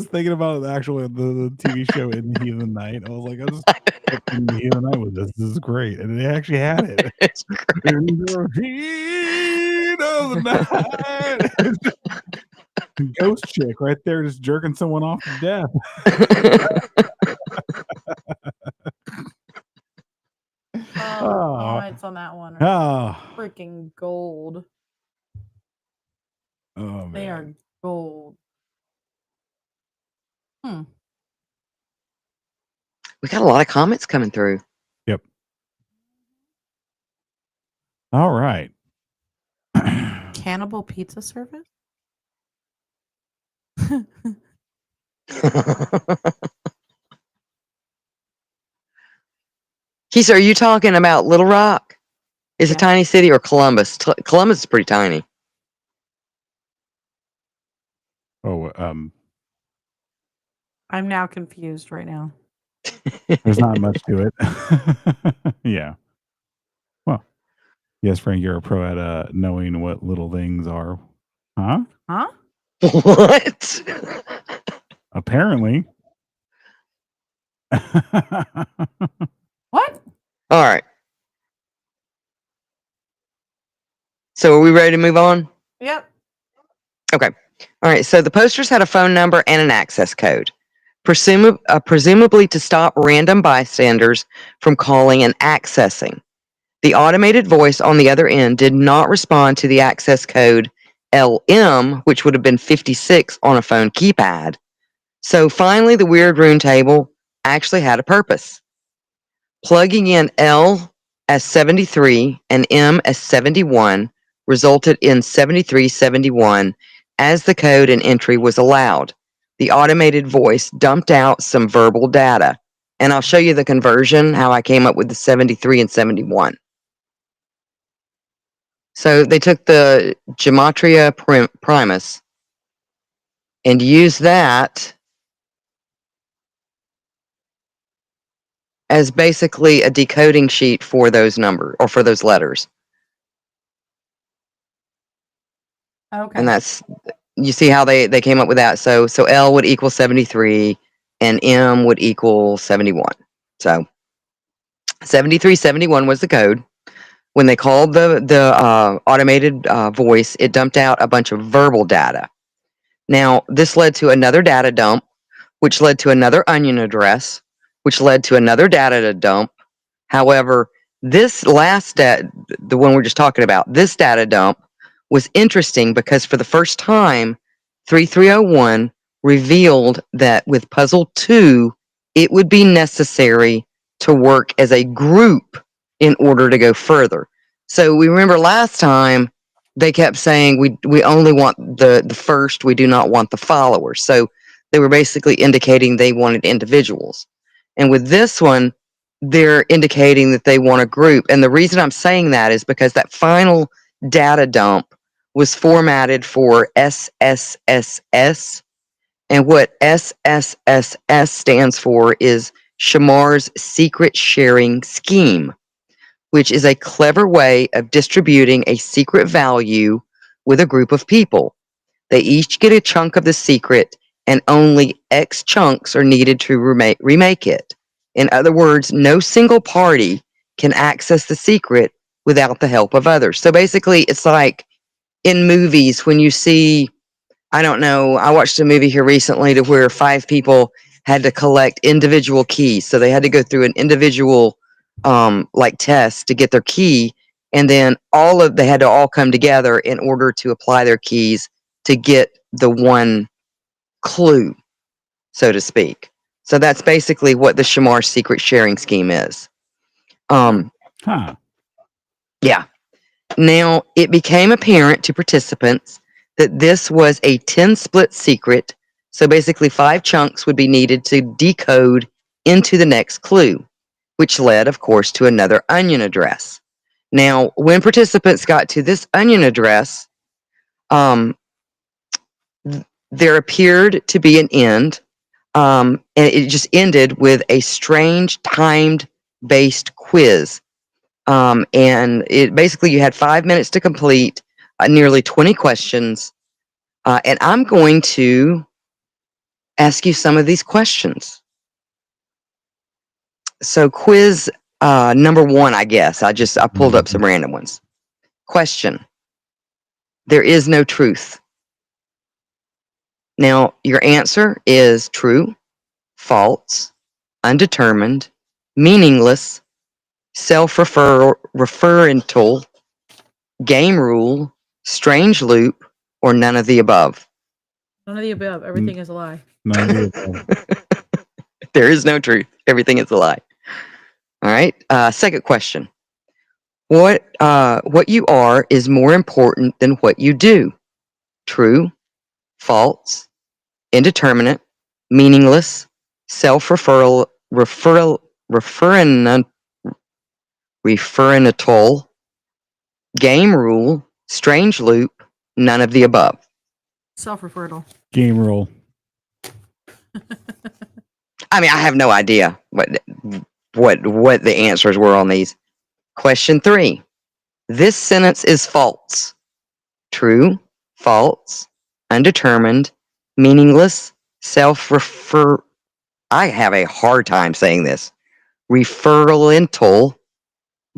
thinking about the TV show In the Heat of the Night. I was like, I was in the Heat of the Night with this. This is great, and they actually had it. It's In the heat of the night. Ghost chick right there, just jerking someone off to death. Comments on that one are Oh, freaking gold. oh man. They are gold. We got a lot of comments coming through. Yep. All right. Cannibal pizza service? Keith, are you talking about Little Rock? Is a Yeah. tiny city, or Columbus? Columbus is pretty tiny. Oh, I'm now confused right now. there's not much to it. Yeah. Well, yes, Frank, you're a pro at knowing what little things are. Huh? Huh? What? Apparently. What? All right. So are we ready to move on? Yep. Okay. All right. So the posters had a phone number and an access code, presumably to stop random bystanders from calling and accessing. The automated voice on the other end did not respond to the access code LM, which would have been 56 on a phone keypad. So finally, the weird room table actually had a purpose. Plugging in L as 73 and M as 71 resulted in 7371 as the code and entry was allowed. The automated voice dumped out some verbal data. And I'll show you the conversion, how I came up with the 73 and 71. So they took the Gematria Primus and used that as basically a decoding sheet for those numbers or for those letters. Okay. And that's, you see how they came up with that. So L would equal 73 and M would equal 71. So 7371 was the code. When they called the automated voice, it dumped out a bunch of verbal data. Now, this led to another data dump, which led to another onion address, which led to another data dump. However, this last the one we're just talking about, this data dump was interesting because for the first time, 3301 revealed that with puzzle 2, it would be necessary to work as a group in order to go further. So we remember last time they kept saying we only want the first, we do not want the followers. So they were basically indicating they wanted individuals. And with this one, they're indicating that they want a group. And the reason I'm saying that is because that final data dump was formatted for SSSS. And what SSSS stands for is Shamar's Secret Sharing Scheme, which is a clever way of distributing a secret value with a group of people. They each get a chunk of the secret, and only X chunks are needed to remake it. In other words, no single party can access the secret without the help of others. So basically, it's like in movies when you see, I don't know, I watched a movie here recently to where 5 people had to collect individual keys. So they had to go through an individual like test to get their key, and then they had to all come together in order to apply their keys to get the one clue, so to speak. So that's basically what the Shamar Secret Sharing Scheme is. Yeah. Now, it became apparent to participants that this was a 10-split secret. So basically 5 chunks would be needed to decode into the next clue, which led, of course, to another onion address. Now, when participants got to this onion address, there appeared to be an end, and it just ended with a strange timed-based quiz. And it basically, you had 5 minutes to complete nearly 20 questions. And I'm going to ask you some of these questions. So quiz number 1, I guess. I pulled up some random ones. Question. There is no truth. Now, your answer is true, false, undetermined, meaningless, self-referential, game rule, strange loop, or none of the above. None of the above. Everything is a lie. None of the above. There is no truth. Everything is a lie. All right. Second question. What you are is more important than what you do. True, false, indeterminate, meaningless, self-referential, game rule, strange loop, none of the above. Self-referral. Game rule. I mean, I have no idea what the answers were on these. Question 3. This sentence is false. True, false, undetermined, meaningless, I have a hard time saying this. Referential,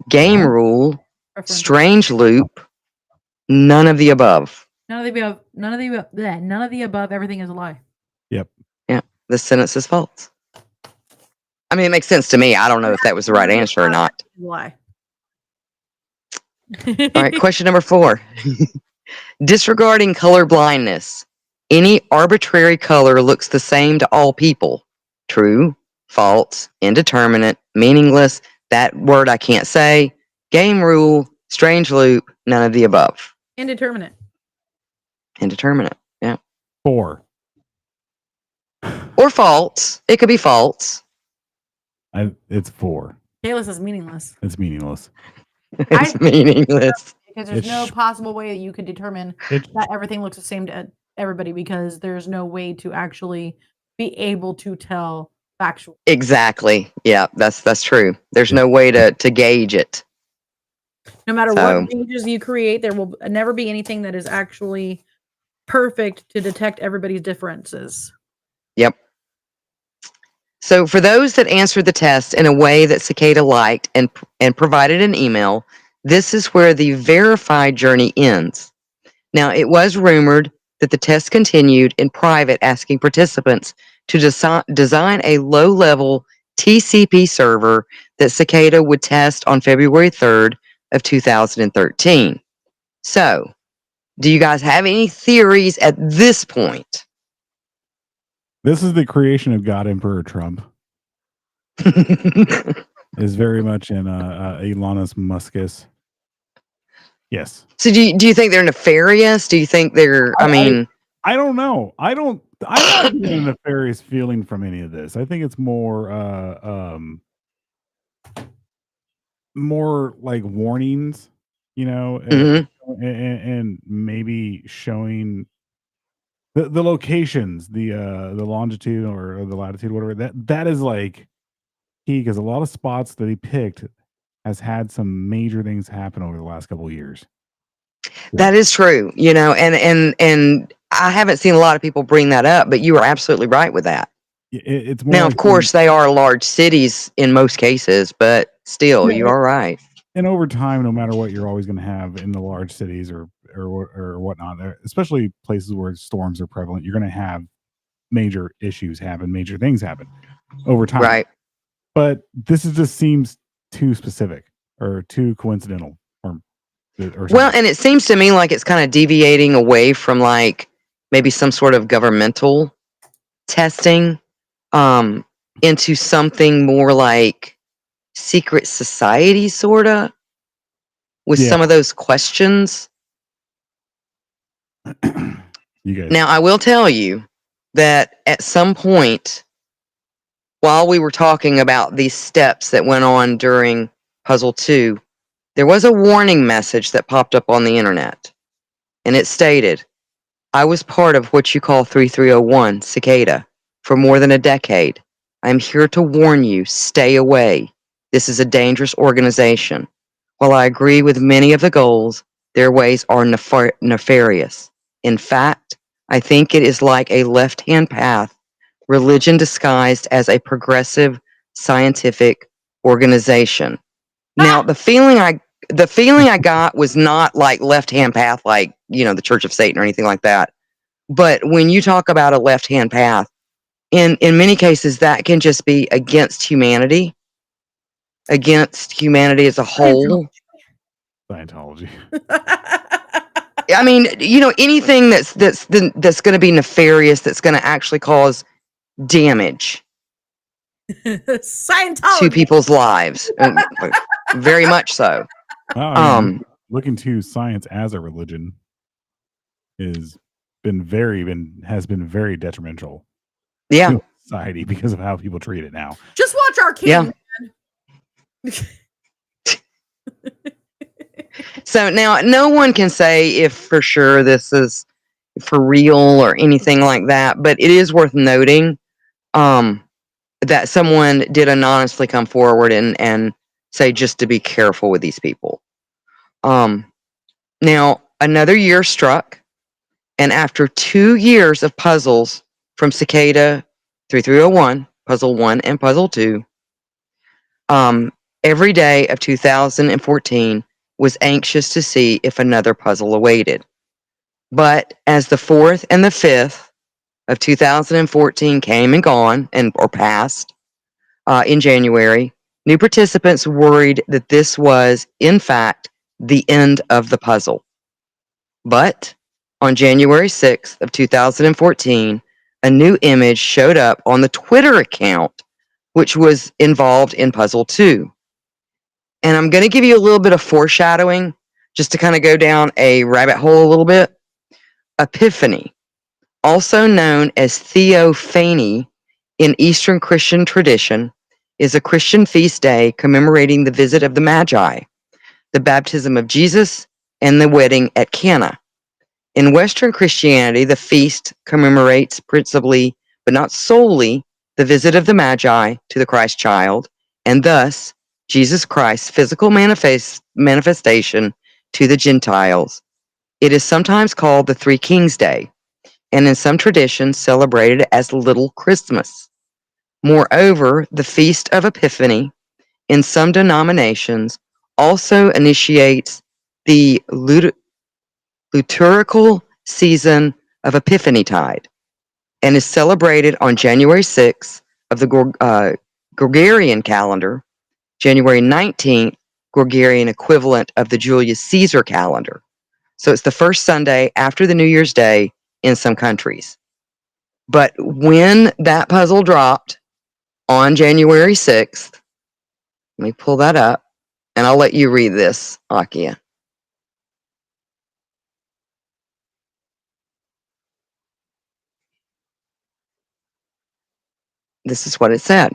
game rule, strange loop, none of the above. None of the above. None of the above. None of the above. Everything is a lie. Yep. Yeah, this sentence is false. I mean, it makes sense to me. I don't know if that was the right answer or not. Lie. All right, question number 4. Disregarding color blindness. Any arbitrary color looks the same to all people. True, false, indeterminate, meaningless, that word I can't say, game rule, strange loop, none of the above. Indeterminate. Indeterminate, yeah. 4. Or false. It could be false. It's 4. Kayla says meaningless. It's meaningless. It's meaningless. Because there's no possible way that you could determine that everything looks the same to everybody, because there's no way to actually be able to tell factual. Exactly. Yeah, that's true. There's no way to gauge it. No matter what gauges you create, there will never be anything that is actually perfect to detect everybody's differences. Yep. So for those that answered the test in a way that Cicada liked and provided an email, this is where the verified journey ends. Now, it was rumored that the test continued in private, asking participants to design a low-level TCP server that Cicada would test on February 3rd of 2013. So, do you guys have any theories at this point? This is the creation of God Emperor Trump. Is very much in Elon's Muskus. Yes. So do you think they're nefarious? Do you think they're? I mean, I don't know. I'm not getting a nefarious feeling from any of this. I think it's more more like warnings, you know, and maybe showing the locations, the longitude or the latitude, whatever. That is like key, because a lot of spots that he picked has had some major things happen over the last couple of years. that is true, you know, and I haven't seen a lot of people bring that up, but you are absolutely right with that. It's more Now, like of course, they are large cities in most cases, but still, you are right. And over time, no matter what, you're always going to have in the large cities or whatnot, especially places where storms are prevalent. You're going to have major issues happen, major things happen over time. Right. But this just seems too specific or too coincidental, or well, and it seems to me like it's kind of deviating away from like maybe some sort of governmental testing into something more like secret society sorta, with some of those questions. You guys. Now, I will tell you that at some point, while we were talking about these steps that went on during Puzzle 2, there was a warning message that popped up on the internet. And it stated, I was part of what you call 3301, Cicada, for more than a decade. I'm here to warn you, stay away. This is a dangerous organization. While I agree with many of the goals, their ways are nefarious. In fact, I think it is like a left-hand path, religion disguised as a progressive scientific organization. Now, the feeling I got was not like left-hand path, like, you know, the Church of Satan or anything like that. But when you talk about a left-hand path, in many cases, that can just be against humanity as a whole. Scientology. I mean, you know, anything that's going to be nefarious, that's going to actually cause damage Scientology to people's lives, very much so. Wow, looking to science as a religion has been very detrimental. Yeah. To society because of how people treat it now. Just watch our king. Yeah. So now, no one can say if for sure this is for real or anything like that, but it is worth noting that someone did anonymously come forward and say just to be careful with these people. Now, another year struck, and after 2 years of puzzles from Cicada 3301, Puzzle 1 and Puzzle 2, every day of 2014 was anxious to see if another puzzle awaited. But as the 4th and the 5th of 2014 came and gone or passed in January, new participants worried that this was, in fact, the end of the puzzle. But on January 6th of 2014, a new image showed up on the Twitter account, which was involved in Puzzle 2. And I'm going to give you a little bit of foreshadowing, just to kind of go down a rabbit hole a little bit. Epiphany, also known as Theophany in Eastern Christian tradition, is a Christian feast day commemorating the visit of the Magi, the baptism of Jesus, and the wedding at Cana. In Western Christianity, the feast commemorates principally, but not solely, the visit of the Magi to the Christ child, and thus Jesus Christ's physical manifestation to the Gentiles. It is sometimes called the Three Kings Day, and in some traditions celebrated as Little Christmas. Moreover, the Feast of Epiphany, in some denominations, also initiates the liturgical season of Epiphany Tide, and is celebrated on January 6th of the Gregorian calendar, January 19th, Gregorian equivalent of the Julius Caesar calendar. So it's the first Sunday after the New Year's Day in some countries. But when that puzzle dropped on January 6th, let me pull that up and I'll let you read this, Akia. This is what it said.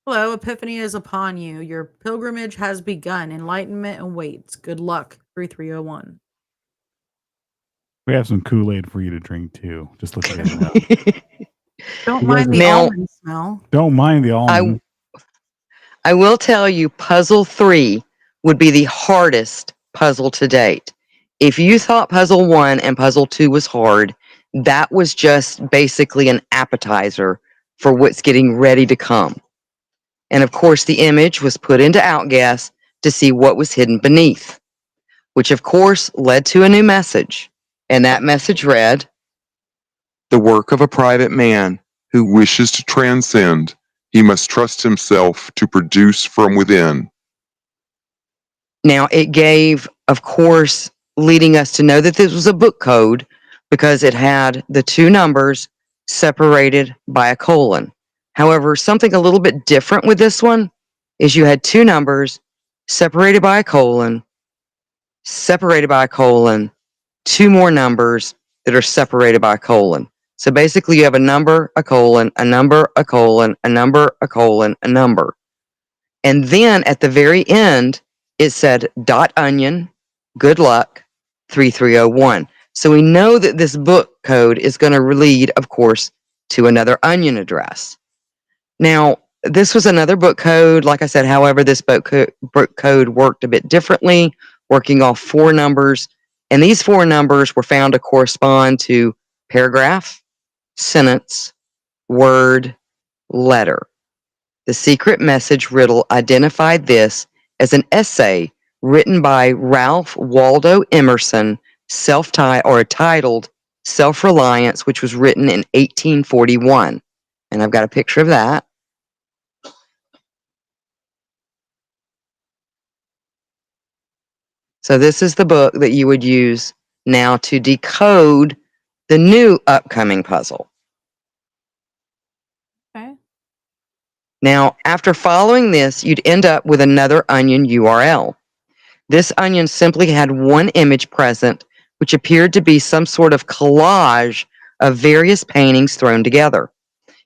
Hello, Epiphany is upon you. Your pilgrimage has begun. Enlightenment awaits. Good luck. 3301. We have some Kool-Aid for you to drink too. Just let you guys know. Don't You mind guys the Now- almond smell. Don't mind the almond. I will tell you, puzzle 3 would be the hardest puzzle to date. If you thought puzzle 1 and puzzle 2 was hard, that was just basically an appetizer for what's getting ready to come. And of course, the image was put into Outguess to see what was hidden beneath, which of course led to a new message. And that message read, The work of a private man who wishes to transcend, he must trust himself to produce from within. now it gave, of course, leading us to know that this was a book code because it had the two numbers separated by a colon. However, something a little bit different with this one is you had two numbers separated by a colon, two more numbers that are separated by a colon. So basically you have a number, a colon, a number, a colon, a number, a colon, a number. And then at the very end, it said .onion, good luck, 3301. So we know that this book code is going to lead, of course, to another onion address. Now, this was another book code. Like I said, however, this book code worked a bit differently, working off four numbers. And these four numbers were found to correspond to paragraph, sentence, word, letter. The secret message riddle identified this as an essay written by Ralph Waldo Emerson, titled Self-Reliance, which was written in 1841. And I've got a picture of that. So this is the book that you would use now to decode the new upcoming puzzle. Okay. Now, after following this, you'd end up with another onion URL. This onion simply had one image present, which appeared to be some sort of collage of various paintings thrown together.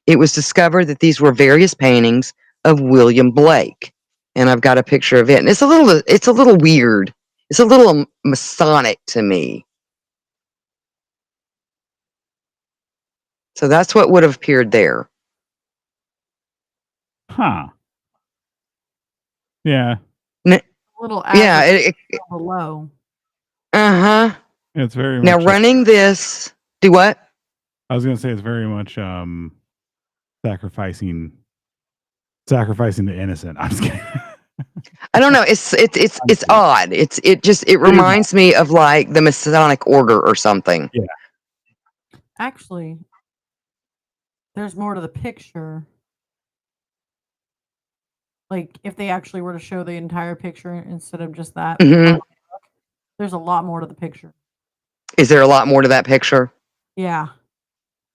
It was discovered that these were various paintings of William Blake, and I've got a picture of it. And it's a little weird. It's a little Masonic to me. So that's what would have appeared there. Huh. Yeah. A little Yeah. average below. Uh-huh. It's very Now much running this, do what? I was gonna say it's very much sacrificing the innocent. I'm just kidding. I don't know. It's odd. It reminds me of like the Masonic order or something. Yeah. Actually, there's more to the picture. Like, if they actually were to show the entire picture instead of just that, Mhm. there's a lot more to the picture. Is there a lot more to that picture? Yeah.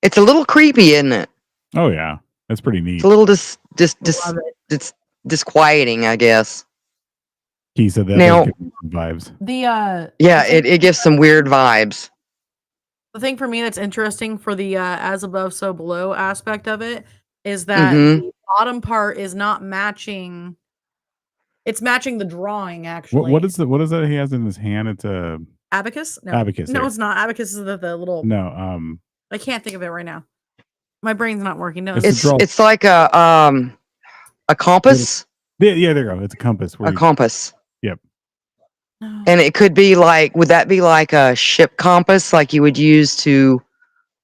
It's a little creepy, isn't it? Oh yeah. That's pretty neat. It's a little Love it. disquieting, I guess. He said that Now- does give me some vibes. Yeah, it gives some weird vibes. The thing for me that's interesting for the as above, so below aspect of it is that Mhm. the bottom part is not matching. It's matching the drawing, actually. What is that he has in his hand? It's a abacus? No, abacus. no, there. it's not. Abacus is the little. No, I can't think of it right now. My brain's not working. No, It's a draw- It's like a compass. yeah, there you go. It's a compass. A compass. Yep. no. And it could be like, would that be like a ship compass, like you would use to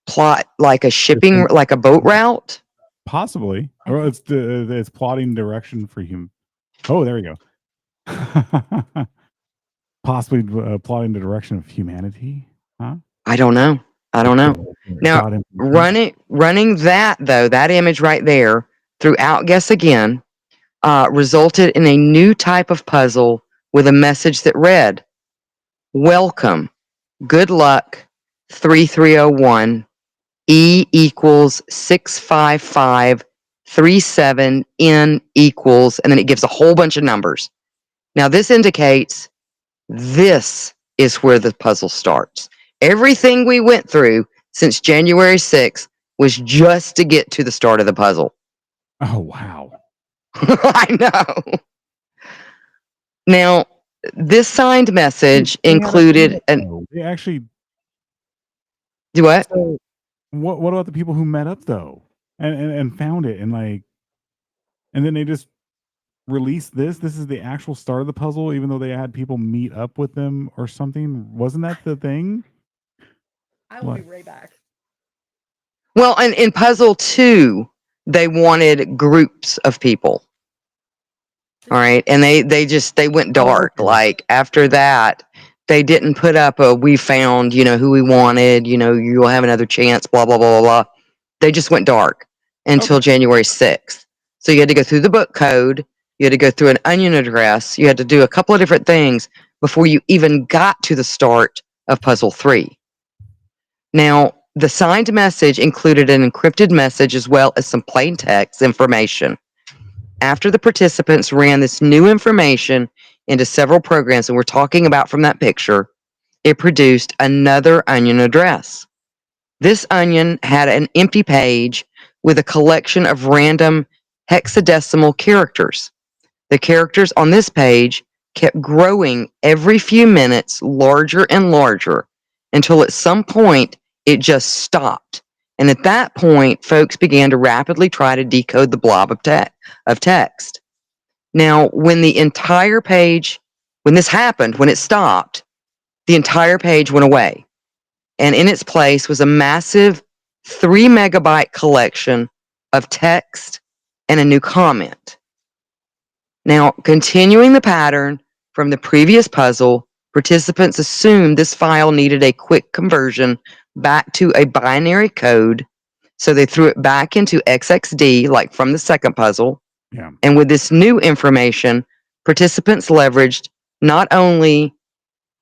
plot like a shipping, like a boat route? Possibly. Or it's plotting direction for him. Oh, there we go. Possibly plotting the direction of humanity. Huh? I don't know. I don't know. Now, Dot information. running that though, that image right there through Outguess again, resulted in a new type of puzzle with a message that read, "Welcome, good luck, 3301, E equals 65537, N equals," and then it gives a whole bunch of numbers. Now, this indicates this is where the puzzle starts. Everything we went through since January 6th was just to get to the start of the puzzle. Oh wow. I know. Now, this signed message They had a included meetup, an though. They actually. do what? So, what about the people who met up though, and found it and then they just released this? This is the actual start of the puzzle, even though they had people meet up with them or something. Wasn't that the thing? I will What? be right back. Well, and in puzzle 2, they wanted groups of people. All right, and they went dark. Okay. Like after that, they didn't put up a "we found who we wanted. You'll have another chance." Blah blah blah blah blah. They just went dark until January 6th. So you had to go through the book code. You had to go through an onion address. You had to do a couple of different things before you even got to the start of puzzle 3. Now, the signed message included an encrypted message as well as some plain text information. After the participants ran this new information into several programs, and we're talking about from that picture, it produced another onion address. This onion had an empty page with a collection of random hexadecimal characters. The characters on this page kept growing every few minutes, larger and larger, until at some point it just stopped. And at that point, folks began to rapidly try to decode the blob of text. Now, when this happened, when it stopped, the entire page went away. And in its place was a massive 3 megabyte collection of text and a new comment. Now, continuing the pattern from the previous puzzle, participants assumed this file needed a quick conversion back to a binary code, so they threw it back into XXD, like from the second puzzle. Yeah. And with this new information, participants leveraged not only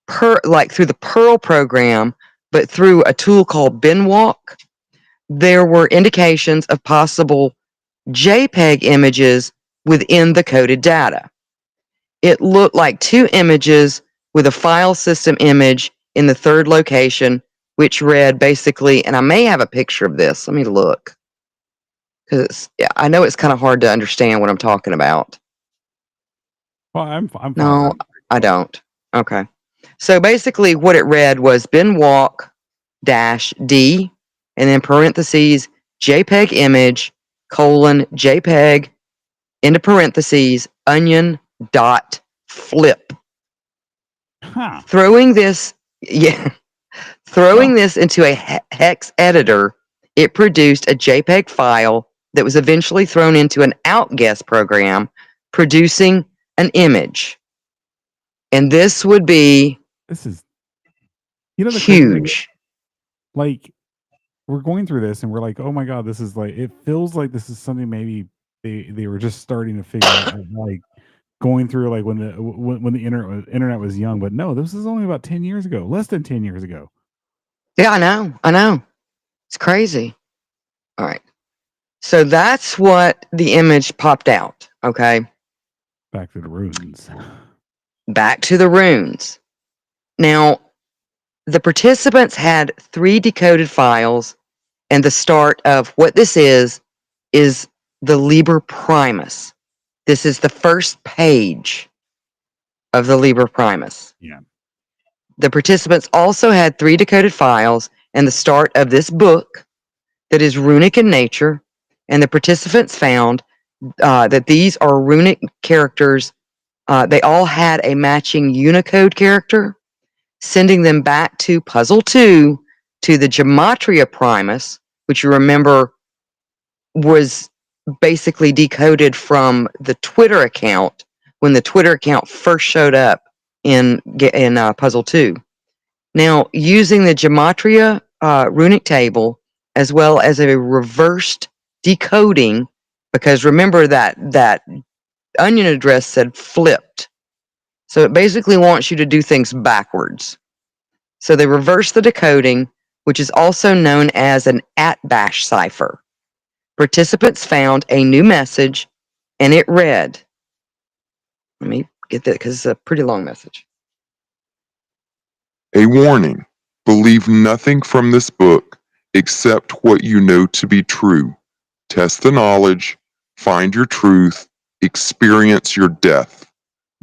through the Perl program, but through a tool called Binwalk. There were indications of possible JPEG images within the coded data. It looked like 2 images with a file system image in the third location, which read basically, and I may have a picture of this. Let me look. Because I know it's kind of hard to understand what I'm talking about. Well, I'm fine. No, I don't. Okay. So basically what it read was binwalk -D, and then parentheses, JPEG image, JPEG, into parentheses, onion dot flip. Huh. Throwing this into a hex editor, it produced a JPEG file that was eventually thrown into an Outguess program, producing an image. And this would be This is the crazy thing, huge. like we're going through this and we're like, oh my god, this is like, it feels like this is something maybe they were just starting to figure out, like going through like when the internet was young. But no, this is only about 10 years ago, less than 10 years ago. Yeah, I know. It's crazy. All right. So that's what the image popped out. Okay. Back to the runes. Back to the runes. Now, the participants had 3 decoded files, and the start of what this is the Liber Primus. This is the first page of the Liber Primus. Yeah. The participants also had 3 decoded files and the start of this book that is runic in nature, and the participants found that these are runic characters. They all had a matching Unicode character, sending them back to puzzle 2 to the Gematria Primus, which you remember was basically decoded from the Twitter account when the Twitter account first showed up in puzzle 2. Now, using the Gematria runic table, as well as a reversed decoding, because remember that onion address said flipped. So it basically wants you to do things backwards. So they reverse the decoding, which is also known as an at-bash cipher. Participants found a new message, and it read, let me get that because it's a pretty long message. A warning. Believe nothing from this book except what you know to be true. Test the knowledge, find your truth, experience your death.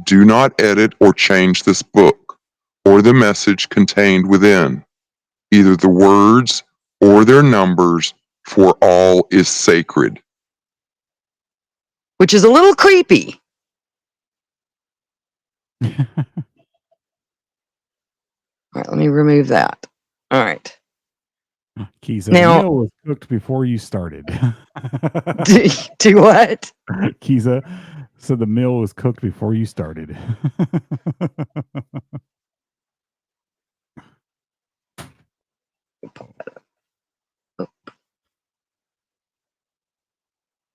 Do not edit or change this book or the message contained within, either the words or their numbers, for all is sacred. Which is a little creepy. All right, let me remove that. All right. Kisa, Now- the meal was cooked before you started. Do what? Kisa said the meal was cooked before you started.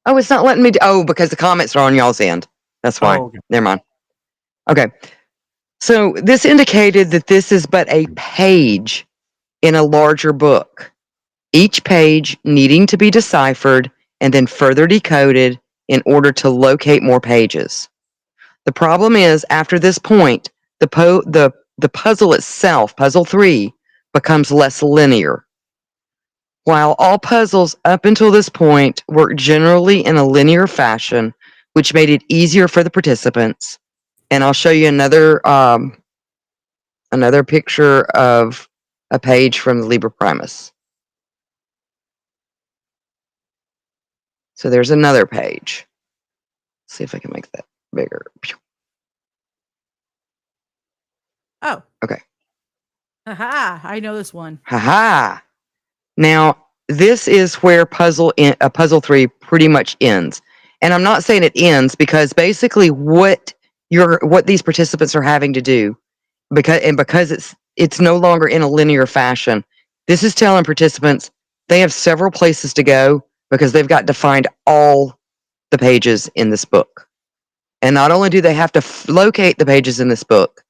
Oh, it's not letting me because the comments are on y'all's end. That's why. Oh, okay. Never mind. Okay. So this indicated that this is but a page in a larger book, each page needing to be deciphered and then further decoded in order to locate more pages. The problem is, after this point, the puzzle itself, puzzle 3, becomes less linear. While all puzzles up until this point work generally in a linear fashion, which made it easier for the participants. And I'll show you another picture of a page from the Liber Primus. So there's another page. Let's see if I can make that bigger. Oh. Okay. Haha, I know this one. Haha. Now, this is where puzzle 3 pretty much ends. And I'm not saying it ends because basically what these participants are having to do, because it's no longer in a linear fashion, this is telling participants they have several places to go because they've got to find all the pages in this book. And not only do they have to locate the pages in this book,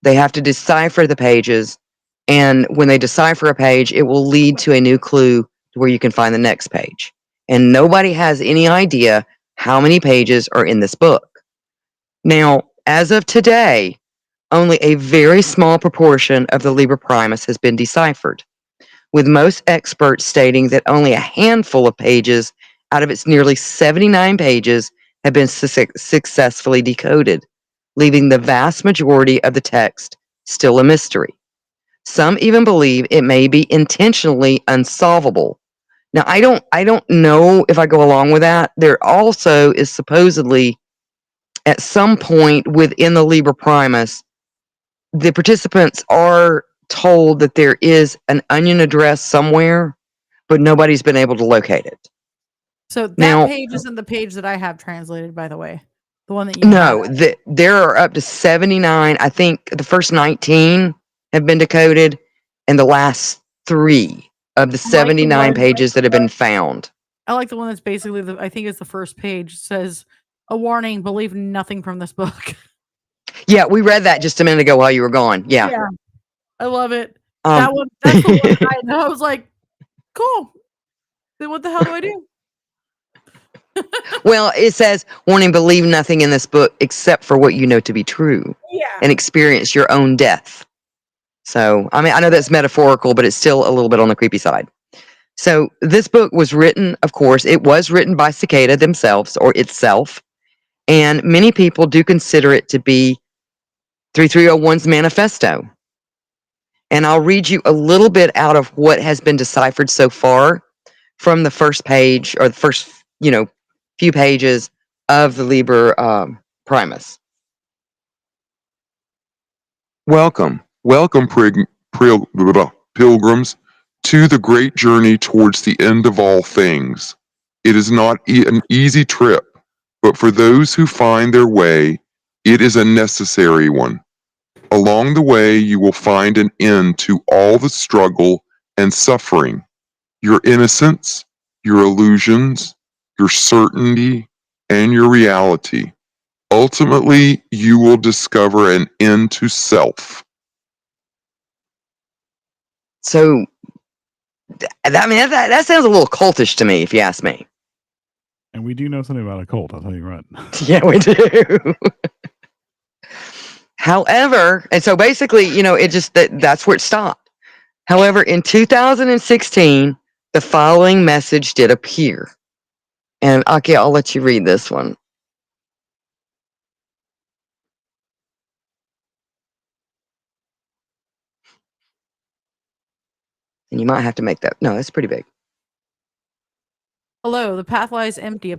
they have to decipher the pages. And when they decipher a page, it will lead to a new clue to where you can find the next page. And nobody has any idea how many pages are in this book. Now, as of today, only a very small proportion of the Liber Primus has been deciphered, with most experts stating that only a handful of pages out of its nearly 79 pages have been successfully decoded, leaving the vast majority of the text still a mystery. Some even believe it may be intentionally unsolvable. Now, I don't know if I go along with that. There also is supposedly, at some point within the Liber Primus, the participants are told that there is an onion address somewhere, but nobody's been able to locate it. So that Now- page isn't the page that I have translated, by the way. The one that you No, have. there are up to 79. I think the first 19 have been decoded, and the last 3 of the 79 one- pages that have been found. I like the one that's basically I think it's the first page, says a warning, believe nothing from this book. Yeah, we read that just a minute ago while you were gone. Yeah. I love it. That one, that's the one I know. I was like, cool. Then what the hell do I do? Well, it says, warning, believe nothing in this book except for what you know to be true, Yeah. and experience your own death. So, I mean, I know that's metaphorical, but it's still a little bit on the creepy side. So this book was written, of course, it was written by Cicada themselves, or itself, and many people do consider it to be 3301's manifesto. And I'll read you a little bit out of what has been deciphered so far from the first page, or the first, few pages of the Liber Primus. Welcome, pilgrims, to the great journey towards the end of all things. It is not an easy trip, but for those who find their way, it is a necessary one. Along the way, you will find an end to all the struggle and suffering, your innocence, your illusions, your certainty, and your reality. Ultimately, you will discover an end to self. So, that sounds a little cultish to me, if you ask me. And we do know something about a cult, I'll tell you what. Yeah, we do. However, and so basically, it just that's where it stopped. However, in 2016, the following message did appear. And okay, I'll let you read this one. And you might have to make that. No, that's pretty big. Hello, the path lies empty.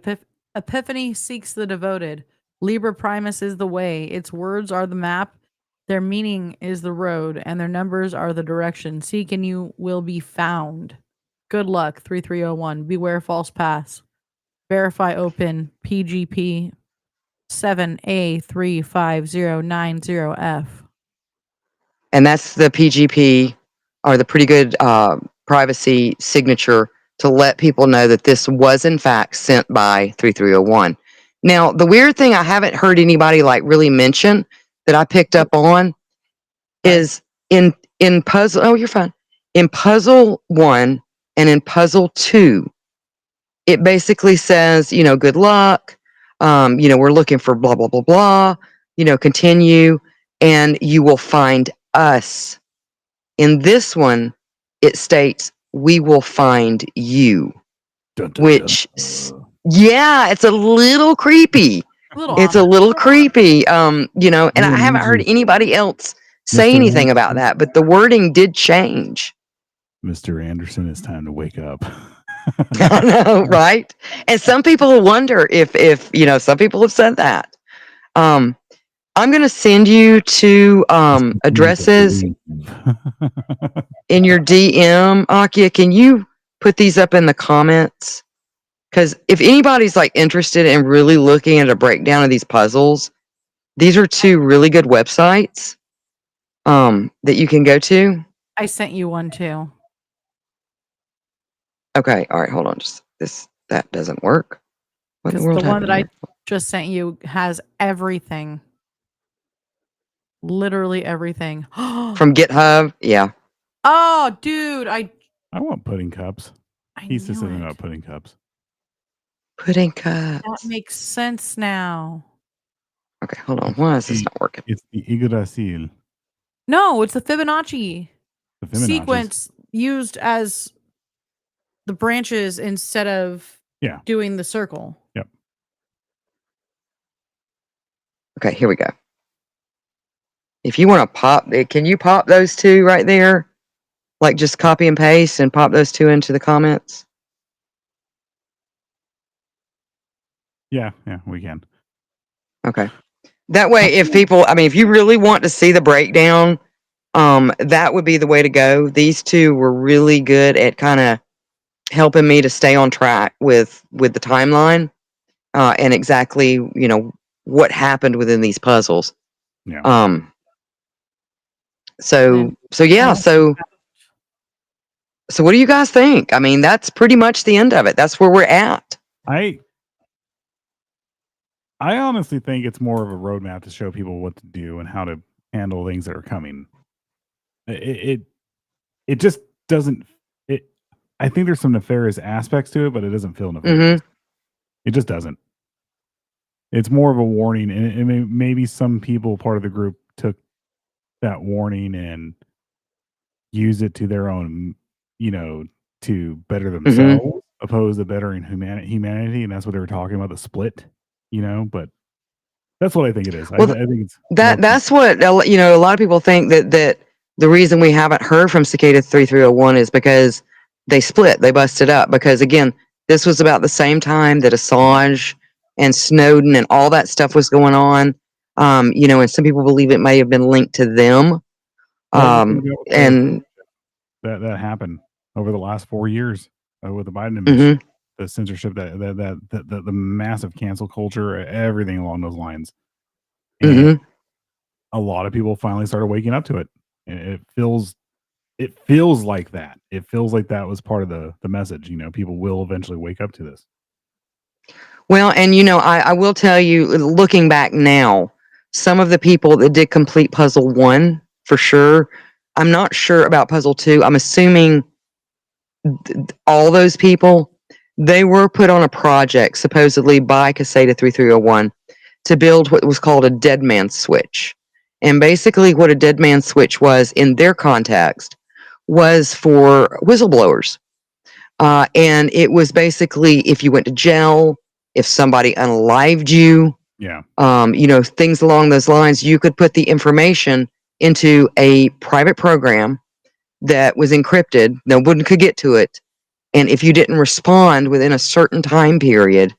Epiphany seeks the devoted. Liber Primus is the way. Its words are the map. Their meaning is the road, and their numbers are the direction. Seek and you will be found. Good luck, 3301. Beware false paths. Verify open PGP 7A35090F. And that's the PGP, or the pretty good privacy signature to let people know that this was in fact sent by 3301. Now, the weird thing I haven't heard anybody really mention that I picked up on is in puzzle. Oh, you're fine. In puzzle 1 and in puzzle 2, it basically says, good luck. We're looking for blah blah blah blah. Continue, and you will find us. In this one, it states, we will find you. Dun, dun, Which, dun. yeah, it's a little creepy. It's a little creepy. And I haven't heard anybody else say Mr. anything about that, but the wording did change. Mr. Anderson, it's time to wake up. I know, right? And some people wonder if some people have said that. I'm going to send you to addresses in your DM. Akia, can you put these up in the comments? Because if anybody's interested in really looking at a breakdown of these puzzles, these are 2 really good websites that you can go to. I sent you one too. Okay, all right, hold on. That doesn't work. What in the world The one happened that I here? just sent you has everything. Literally everything. From GitHub? Yeah. Oh, dude, I want pudding cups. He says something about pudding cups. Pudding cups. That makes sense now. Okay, hold on. Why is this not working? It's the Yggdrasil. No, it's the Fibonacci The sequence used as the branches instead of doing the circle. Yep. Okay, here we go. If you want to pop it, can you pop those 2 right there? Just copy and paste and pop those 2 into the comments. Yeah, we can. Okay. That way, if you really want to see the breakdown, that would be the way to go. These 2 were really good at kind of helping me to stay on track with the timeline and exactly, what happened within these puzzles. Yeah. So what do you guys think? I mean, that's pretty much the end of it. That's where we're at. I honestly think it's more of a roadmap to show people what to do and how to handle things that are coming. It just doesn't. I think there's some nefarious aspects to it, but it doesn't feel nefarious. It just doesn't. It's more of a warning, and maybe some people, part of the group, took that warning and use it to their own, to better themselves, opposed to bettering humanity, and that's what they were talking about, the split, but that's what I think it is. Well, I think it's that's what a lot of people think that the reason we haven't heard from Cicada 3301 is because they split, they busted up, because again, this was about the same time that Assange and Snowden and all that stuff was going on, and some people believe it may have been linked to them. And that happened over the last 4 years with the Biden administration, the censorship, the massive cancel culture, everything along those lines. And a lot of people finally started waking up to it. And it feels it feels like that. It feels like that was part of the message. People will eventually wake up to this. Well, and I will tell you, looking back now, some of the people that did complete puzzle 1 for sure. I'm not sure about puzzle 2. I'm assuming all those people, they were put on a project supposedly by Caseta 3301 to build what was called a dead man switch. And basically what a dead man switch was in their context was for whistleblowers. And it was basically if you went to jail, if somebody unalived you, Yeah. Things along those lines, you could put the information into a private program that was encrypted. No one could get to it. And if you didn't respond within a certain time period,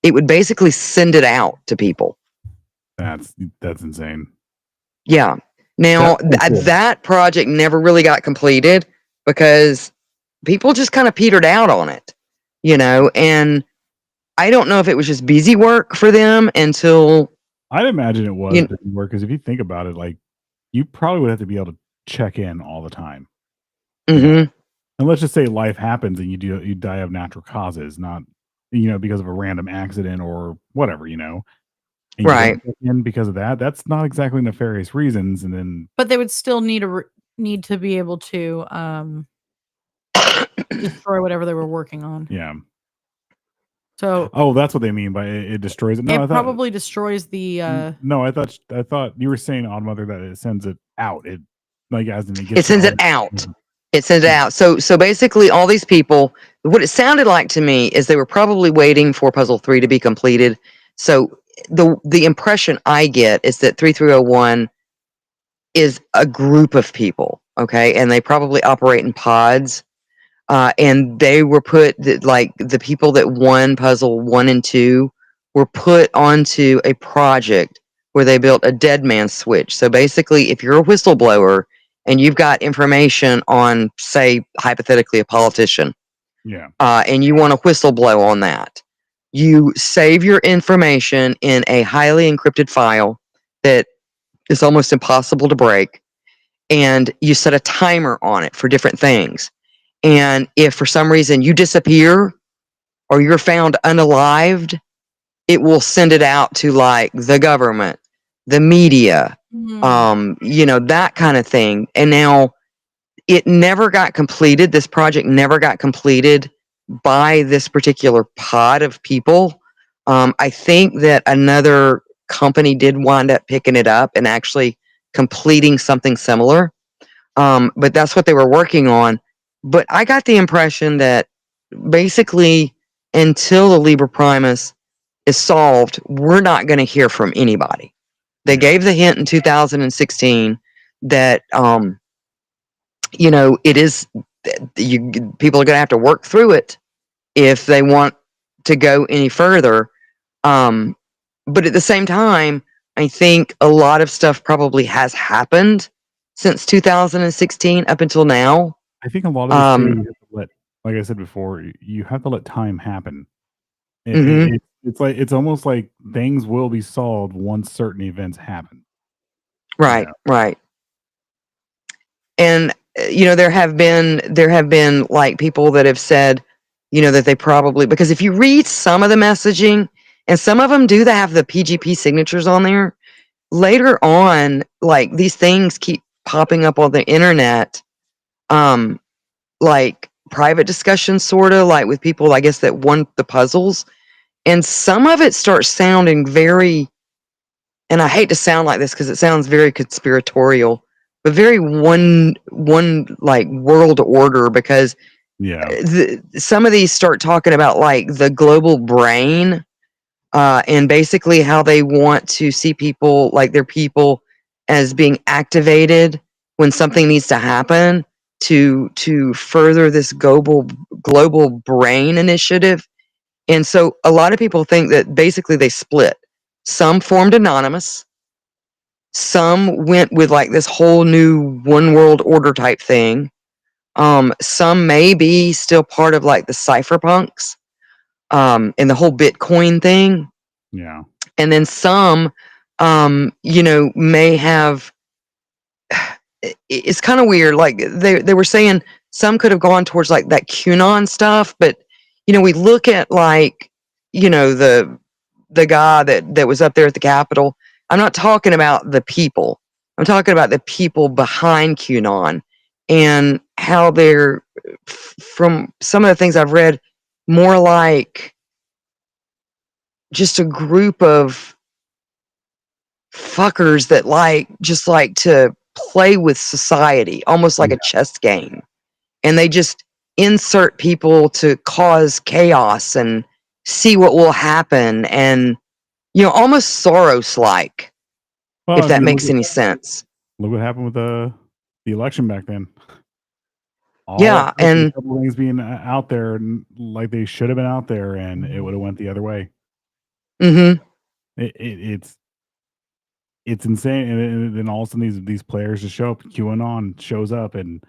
it would basically send it out to people. That's insane. Yeah. Now, that project never really got completed because people just kind of petered out on it, and I don't know if it was just busy work for them until. I'd imagine it was busy work because if you think about it, like you probably would have to be able to check in all the time. Mm-hmm. And let's just say life happens and you die of natural causes, not because of a random accident or whatever, and right. And because of that, that's not exactly nefarious reasons. And then, but they would still need to be able to destroy whatever they were working on. Yeah. So, that's what they mean by it destroys it. No, it probably destroys the. No, I thought you were saying, Odd Mother, that it sends it out. It like as in it sends it out. It sends it out. So basically, all these people, what it sounded like to me is they were probably waiting for puzzle 3 to be completed. So the impression I get is that 3301 is a group of people, okay, and they probably operate in pods. And they were put, like the people that won puzzle 1 and 2 were put onto a project where they built a dead man switch. So basically, if you're a whistleblower and you've got information on, say, hypothetically, a politician, yeah, and you want to whistleblow on that, you save your information in a highly encrypted file that is almost impossible to break, and you set a timer on it for different things. And if for some reason you disappear or you're found unalived, it will send it out to like the government, the media, that kind of thing. And now it never got completed. This project never got completed by this particular pod of people. I think that another company did wind up picking it up and actually completing something similar. But that's what they were working on. But I got the impression that basically until the Liber Primus is solved, we're not going to hear from anybody. They gave the hint in 2016 that, it is, people are going to have to work through it if they want to go any further. But at the same time, I think a lot of stuff probably has happened since 2016 up until now. I think a lot of this, you have to let, like I said before, you have to let time happen. It's almost like things will be solved once certain events happen. Right, right. And there have been like people that have said, that they probably, because if you read some of the messaging, and some of them do have the PGP signatures on there, later on, like these things keep popping up on the internet, like private discussions, sort of like with people, I guess, that won the puzzles. And some of it starts sounding very, and I hate to sound like this because it sounds very conspiratorial, but very one like world order, because some of these start talking about like the global brain, and basically how they want to see people, like their people, as being activated when something needs to happen to further this global brain initiative. And so a lot of people think that basically they split. Some formed anonymous. Some went with like this whole new one world order type thing. Some may be still part of like the cypherpunks, and the whole Bitcoin thing. Yeah. And then some, may have, it's kind of weird. Like they were saying some could have gone towards like that QAnon stuff, but we look at like the guy that was up there at the Capitol. I'm not talking about the people. I'm talking about the people behind QAnon and how they're, from some of the things I've read, more like just a group of fuckers that just like to play with society, almost like a chess game. And they just insert people to cause chaos and see what will happen, and almost Soros-like, Well, if that makes any sense. Look what happened with the election back then. Yeah, and a couple things being out there like they should have been out there, and it would have went the other way. Mm-hmm. It's insane, and then all of a sudden these players just show up. QAnon shows up, and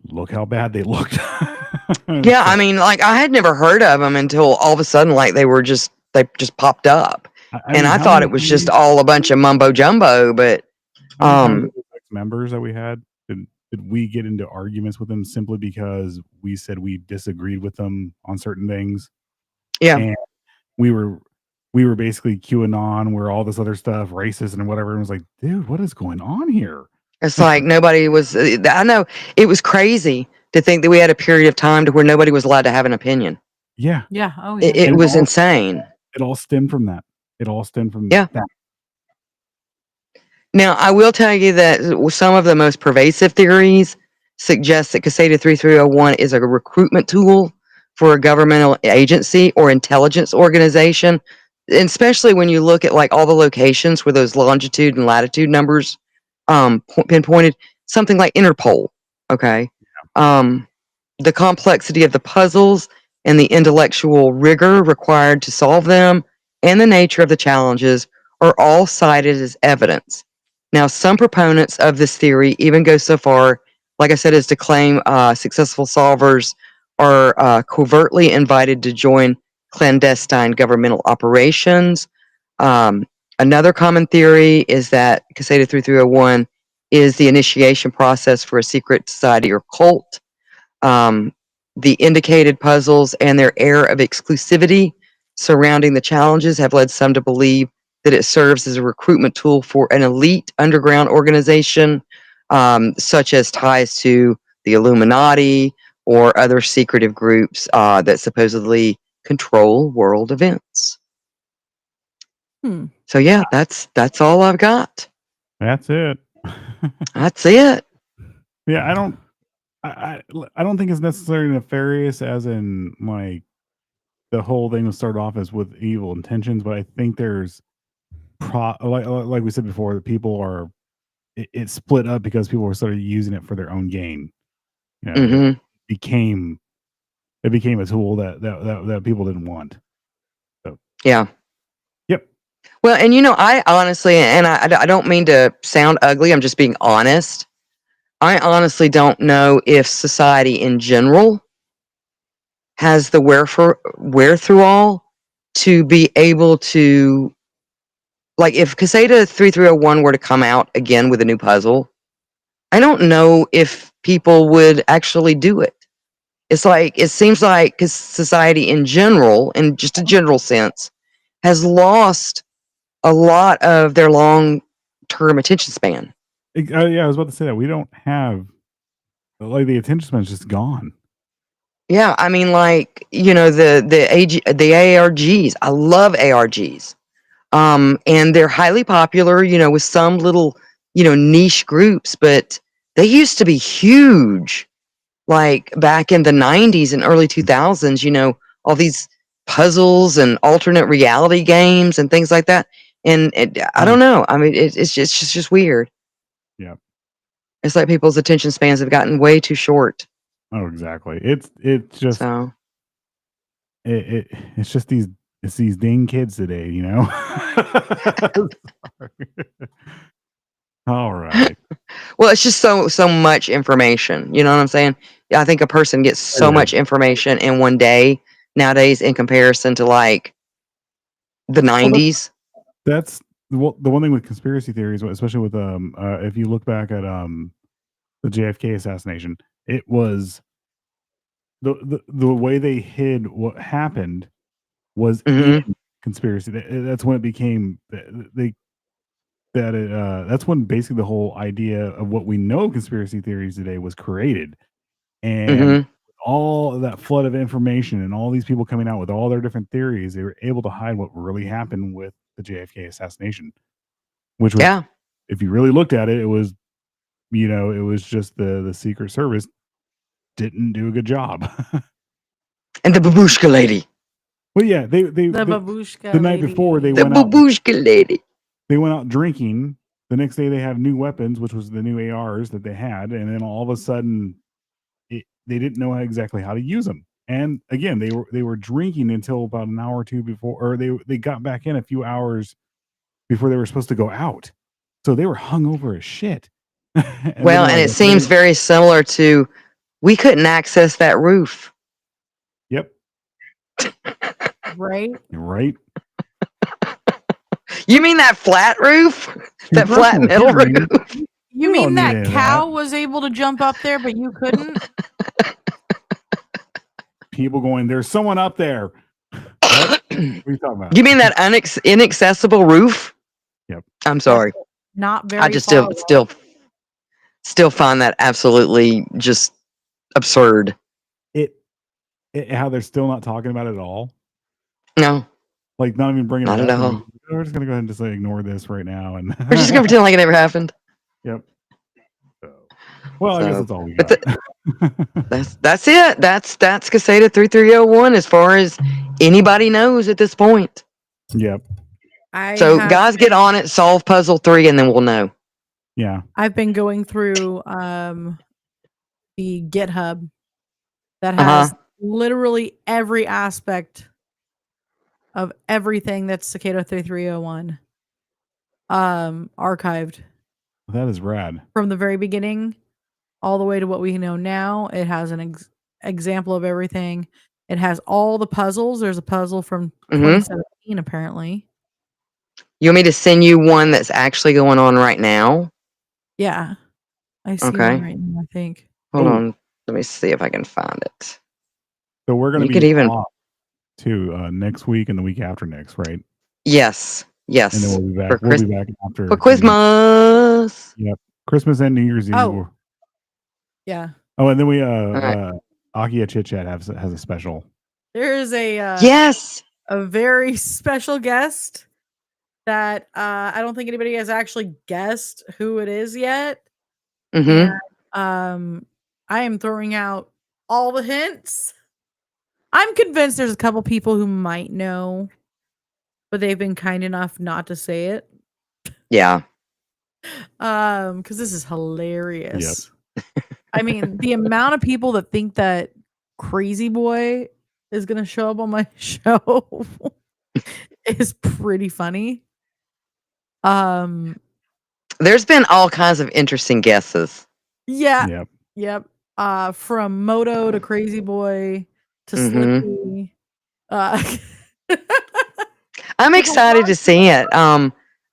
look how bad they looked. Yeah, I mean, like I had never heard of them until all of a sudden, like they just popped up, and I thought it was just all a bunch of mumbo jumbo. But members that we had, did we get into arguments with them simply because we said we disagreed with them on certain things? Yeah, and we were basically QAnon, where all this other stuff, racist and whatever. And was like, dude, what is going on here? It's like nobody was. I know it was crazy to think that we had a period of time to where nobody was allowed to have an opinion. Yeah. Yeah. Oh, yeah. It was insane. It all stemmed from that. Yeah. That. Now, I will tell you that some of the most pervasive theories suggest that Caseta 3301 is a recruitment tool for a governmental agency or intelligence organization, and especially when you look at like all the locations where those longitude and latitude numbers pinpointed, something like Interpol. Okay. The complexity of the puzzles and the intellectual rigor required to solve them and the nature of the challenges are all cited as evidence. Now, some proponents of this theory even go so far, like I said, as to claim successful solvers are covertly invited to join clandestine governmental operations. Another common theory is that Caseta 3301 is the initiation process for a secret society or cult. The indicated puzzles and their air of exclusivity surrounding the challenges have led some to believe that it serves as a recruitment tool for an elite underground organization, such as ties to the Illuminati or other secretive groups that supposedly control world events. So yeah, that's all I've got. That's it. That's it. Yeah, I don't think it's necessarily nefarious, as in like the whole thing was started off as with evil intentions, but I think there's like we said before, that people are it split up because people were started using it for their own gain. It became a tool that people didn't want. So yeah. Yep. Well, and I honestly, and I don't mean to sound ugly, I'm just being honest. I honestly don't know if society in general has the wherewithal to be able to, like, if Caseta 3301 were to come out again with a new puzzle, I don't know if people would actually do it. It's like, it seems like society in general, in just a general sense, has lost a lot of their long-term attention span. Yeah, I was about to say that we don't have, like, the attention span is just gone. Yeah, I mean, like, the ARGs. I love ARGs. And they're highly popular, with some little, niche groups, but they used to be huge. Like back in the 90s and early 2000s, all these puzzles and alternate reality games and things like that. And I don't know. I mean, it's just weird. Yeah. It's like people's attention spans have gotten way too short. Oh, exactly. It's just So it's just these dang kids today, All right. Well, it's just so much information. You know what I'm saying? I think a person gets so much information in one day nowadays in comparison to like the 90s. That's the one thing with conspiracy theories, especially with if you look back at the JFK assassination. It was the way they hid what happened was Mhm. in conspiracy. That's when it became that's when basically the whole idea of what we know conspiracy theories today was created. And Mhm. all of that flood of information and all these people coming out with all their different theories, they were able to hide what really happened with the JFK assassination, which was, Yeah. if you really looked at it, it was, it was just the Secret Service didn't do a good job. And the babushka lady. Well, yeah, The the babushka night before lady. they The went out. babushka lady. They went out drinking. The next day they have new weapons, which was the new ARs that they had, and then all of a sudden, they didn't know exactly how to use them. And again, they were drinking until about an hour or two before, or they got back in a few hours before they were supposed to go out. So they were hungover as shit. And then Well, they're and like, it seems very similar to we couldn't access that roof. "Yep, Right? right." You mean that flat roof? That First of flat all, metal you roof? You We don't mean need that any of cow that. was able to jump up there, but you couldn't? People going, "There's someone up there." What? What are you talking about? You mean that inaccessible roof? Yep. I'm sorry. Not I very just far. still find that absolutely just absurd. How they're still not talking about it at all. No, Like, not even bringing not it at up. all. And we're just gonna go ahead and just like ignore this right now. And We're just gonna pretend like it never happened. Yep. So, well, I guess So, that's all we but got. that's it. That's Caseta 3301 as far as anybody knows at this point. Yep. So guys, get on it, solve puzzle 3, and then we'll know. Yeah. I've been going through the GitHub that Uh-huh. has literally every aspect of everything that's Cicada 3301 archived That is rad. from the very beginning all the way to what we know now. It has an example of everything. It has all the puzzles. There's a puzzle from 2017 apparently. You want me to send you one that's actually going on right now? Yeah. I see Okay. one right now, I think. Hold on. Let me see if I can find it. So we're gonna You could be even off too next week and the week after next, right? Yes. Yes. And then we'll be back. For We'll be back after for Christmas. Yep. Christmas and New Year's Eve. Oh. Yeah. Oh, and then we right. Akia Chit Chat has a special. There's a Yes. a very special guest that I don't think anybody has actually guessed who it is yet. Mm-hmm. And I am throwing out all the hints. I'm convinced there's a couple people who might know, but they've been kind enough not to say it. Yeah. Because this is hilarious. Yep. I mean, the amount of people that think that Crazy Boy is gonna show up on my show is pretty funny. There's been all kinds of interesting guesses. Yeah. Yep. From Moto to Crazy Boy to Slippy. I'm excited to see it. I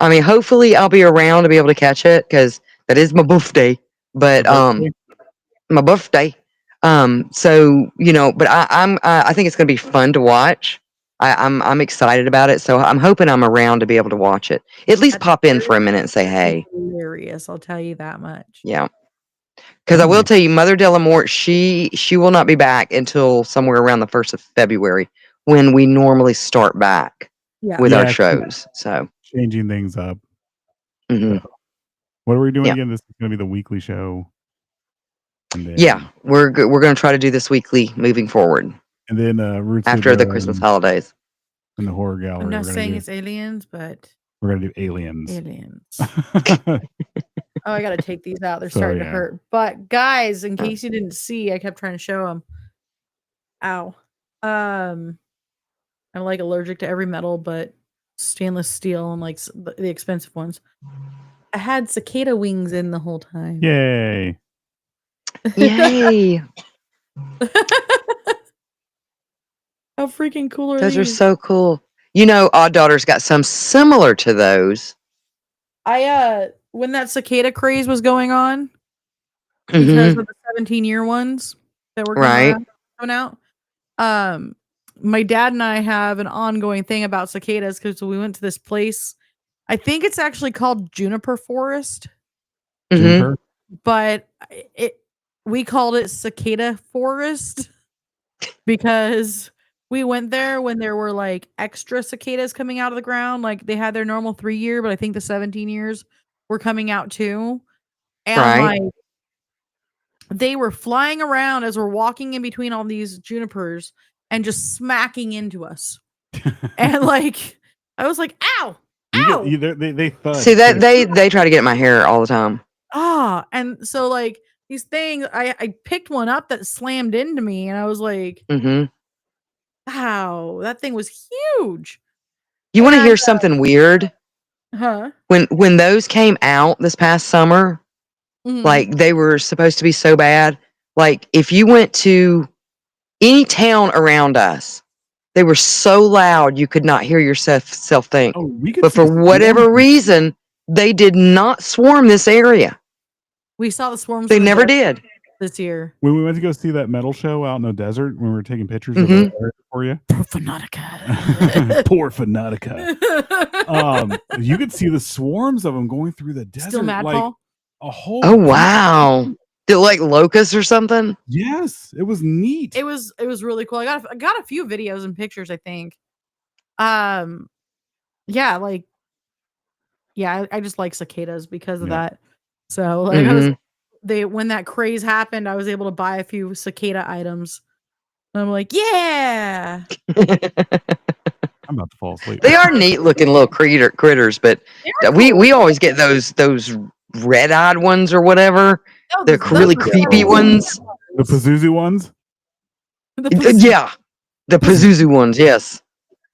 mean, hopefully I'll be around to be able to catch it because that is my birthday. But my birthday. So but I think it's going to be fun to watch. I'm excited about it, so I'm hoping I'm around to be able to watch it. At least pop in for a minute and say hey. Hilarious, I'll tell you that much. Yeah, because I will tell you, Mother Delamort, she will not be back until somewhere around the 1st of February when we normally start back with our shows. So changing things up. Mm-hmm. So, what are we doing again? This is going to be the weekly show. Yeah, we're going to try to do this weekly moving forward. And then Roots after the Christmas holidays. In the horror gallery. I'm not saying it's aliens, but we're going to do aliens. Oh, I got to take these out. They're starting to hurt. But guys, in case you didn't see, I kept trying to show them. Ow. I'm like allergic to every metal, but stainless steel and like the expensive ones. I had cicada wings in the whole time. Yay. Yay. How freaking cool are those? Those are so cool. Odd Daughter's got some similar to those. When that cicada craze was going on, because of the 17-year ones that were coming out. My dad and I have an ongoing thing about cicadas because we went to this place. I think it's actually called Juniper Forest, Juniper. but we called it Cicada Forest because we went there when there were like extra cicadas coming out of the ground. Like they had their normal 3-year, but I think the 17 years were coming out too. And like they were flying around as we're walking in between all these junipers and just smacking into us. And like I was like, ow, ow. They thud. See that they try to get in my hair all the time. And so like these things, I picked one up that slammed into me, and I was like, wow, that thing was huge. You want to hear something weird? Huh? When those came out this past summer, like they were supposed to be so bad. Like if you went to any town around us, they were so loud you could not hear yourself think. But for whatever reason, they did not swarm this area. We saw the swarms. They never did this year. When we went to go see that metal show out in the desert, when we were taking pictures of the area for you. Poor Fanatica. Poor Fanatica. You could see the swarms of them going through the desert. Still mad, like Paul? a whole. Oh wow! Did like locusts or something? Yes, it was neat. It was really cool. I got a few videos and pictures, I think. Yeah, like I just like cicadas because of that. So like when that craze happened, I was able to buy a few cicada items. And I'm like, yeah. I'm about to fall asleep. They are neat looking little critters, but we always get those red-eyed ones or whatever. They're really creepy ones. The Pazuzu ones? Yeah. The Pazuzu ones, yes.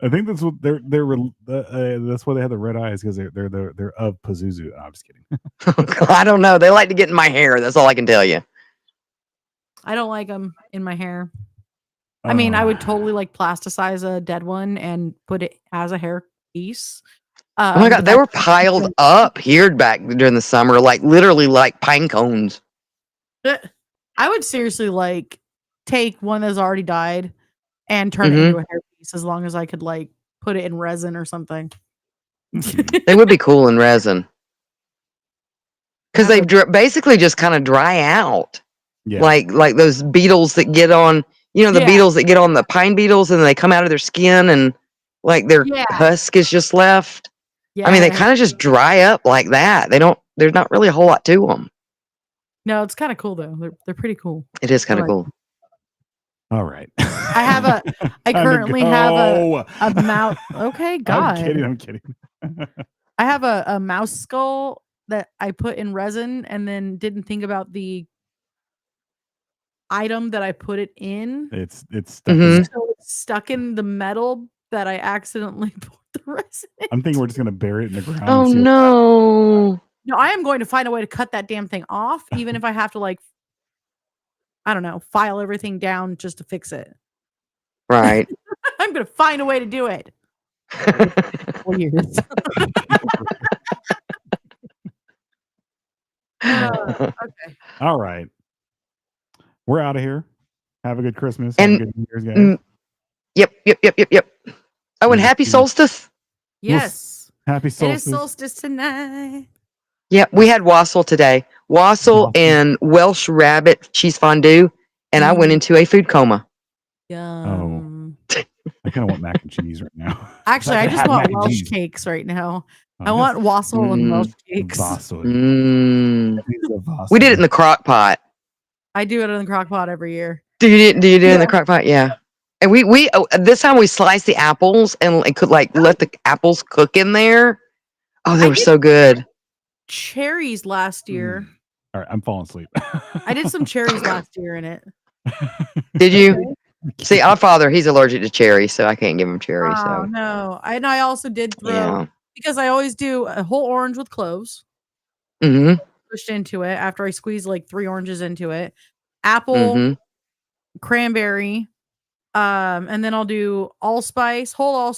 I think that's what that's why they have the red eyes, because they're of Pazuzu. No, I'm just kidding. I don't know. They like to get in my hair. That's all I can tell you. I don't like them in my hair. I mean, I would totally like plasticize a dead one and put it as a hair piece. Oh my god, they were piled up here back during the summer, like literally like pine cones. I would seriously like take one that's already died and turn it into a hair piece, as long as I could like put it in resin or something. They would be cool in resin. Because they basically just kind of dry out. Yeah. Like those beetles that get on, the beetles that get on the pine beetles, and they come out of their skin and like their husk is just left. Yeah. I mean, they kind of just dry up like that. There's not really a whole lot to them. No, it's kind of cool though. They're pretty cool. It is kind of cool. All right. I currently have a mouse. Okay, God. I'm kidding. I have a mouse skull that I put in resin and then didn't think about the item that I put it in. It's stuck. So it's stuck in the metal that I accidentally poured the resin into. I'm thinking we're just gonna bury it in the ground. Oh no. No, I am going to find a way to cut that damn thing off, even if I have to like, I don't know, file everything down just to fix it. Right. I'm going to find a way to do it. 4 years. Okay. All right. We're out of here. Have a good Christmas. Have a good New Year's, guys. Yep. Oh, and happy solstice. Yes. Happy solstice. It is solstice tonight. Yeah, we had wassail today. Wassail and Welsh rabbit cheese fondue, and I went into a food coma. Yum. Oh. I kind of want mac and cheese right now. Actually, I just want Welsh cakes right now. I want wassail and Welsh cakes. We did it in the crock pot. I do it in the crock pot every year. Do you do it in the crock pot? Yeah. And we this time we sliced the apples and could like let the apples cook in there. Oh, they were so good. Cherries last year. All right, I'm falling asleep. I did some cherries last year in it. Did you? See, our father, he's allergic to cherries, so I can't give him cherries. Oh, so. no. And I also did throw, because I always do a whole orange with cloves. Pushed into it after I squeeze like 3 oranges into it. Apple, cranberry, and then I'll do allspice, whole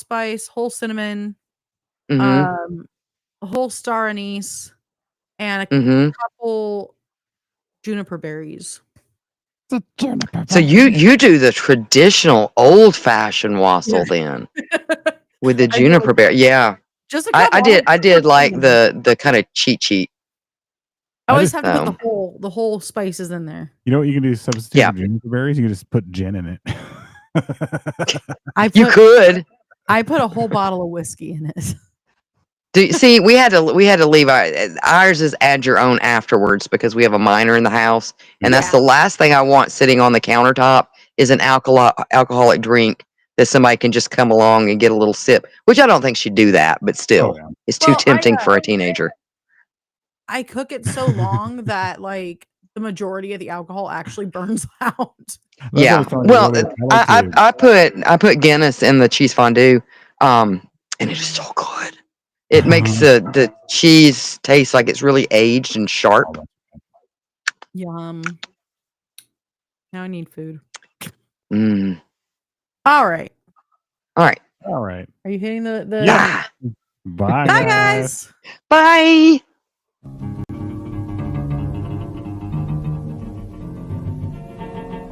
cinnamon, a whole star anise, and a couple juniper berries. So you do the traditional old fashioned wassail then with the I do juniper berry. Yeah, just a I couple. did like the kind of cheat. I always just- have to put the whole spices in there. You know what you can do? Substitute Yeah. for juniper berries. You can just put gin in it. You could. I put a whole bottle of whiskey in it. See, we had to leave ours is add your own afterwards because we have a minor in the house, and that's the last thing I want sitting on the countertop is an alcoholic drink that somebody can just come along and get a little sip. Which I don't think she'd do that, but still, it's too tempting for a teenager. I cook it so long that like the majority of the alcohol actually burns out. Yeah. Well, I put Guinness in the cheese fondue, and it's so good. It makes the cheese taste like it's really aged and sharp. Yum. Now I need food. Mm. All right. All right. Are you hitting the Yeah. Bye, Bye guys. Bye.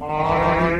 I